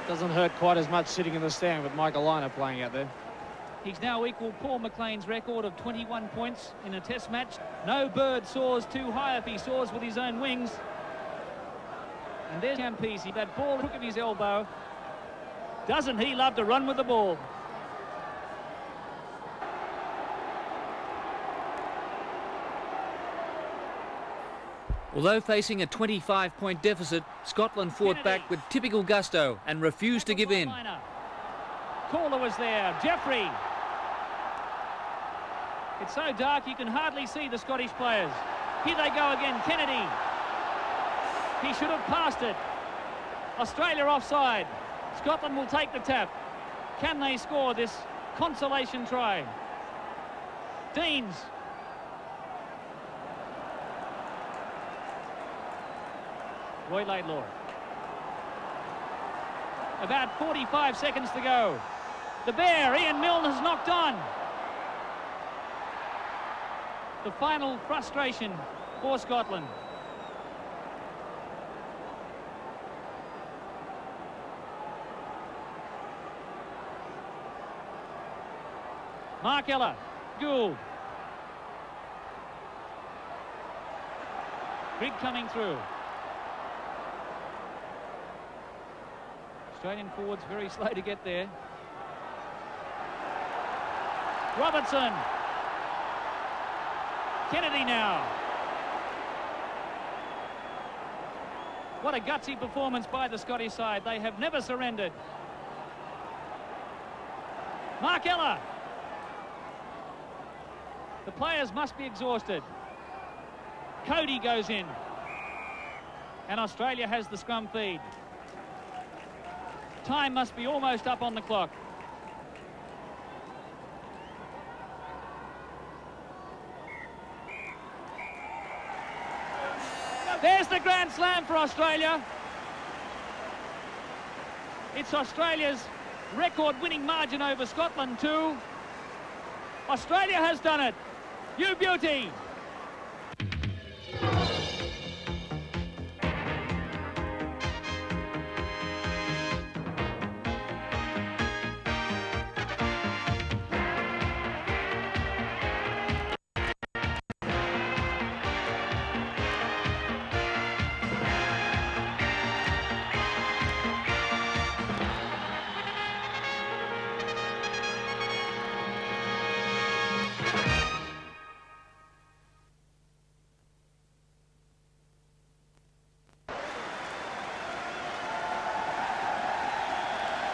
Doesn't hurt quite as much sitting in the stand with Michael Liner playing out there. He's now equalled Paul McLean's record of 21 points in a test match. No bird soars too high if he soars with his own wings. And there's Campese, that ball hook of his elbow. Doesn't he love to run with the ball? Although facing a 25-point deficit, Scotland fought back with typical gusto and refused to give in. Caller was there. Jeffrey. It's so dark you can hardly see the Scottish players. Here they go again. Kennedy. He should have passed it. Australia offside. Scotland will take the tap. Can they score this consolation try? Deans. Roy Laidlaw. About 45 seconds to go. The bear, Ian Milne, has knocked on. The final frustration for Scotland. Mark Ella, Gould. Grigg coming through. Australian forwards very slow to get there. Robertson. Kennedy now. What a gutsy performance by the Scottish side. They have never surrendered. Mark Ella. The players must be exhausted. Cody goes in. And Australia has the scrum feed. Time must be almost up on the clock. There's the grand slam for Australia. It's Australia's record-winning margin over Scotland too. Australia has done it. You beauty.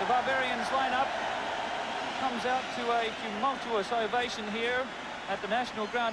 The Barbarians line-up comes out to a tumultuous ovation here at the National Ground.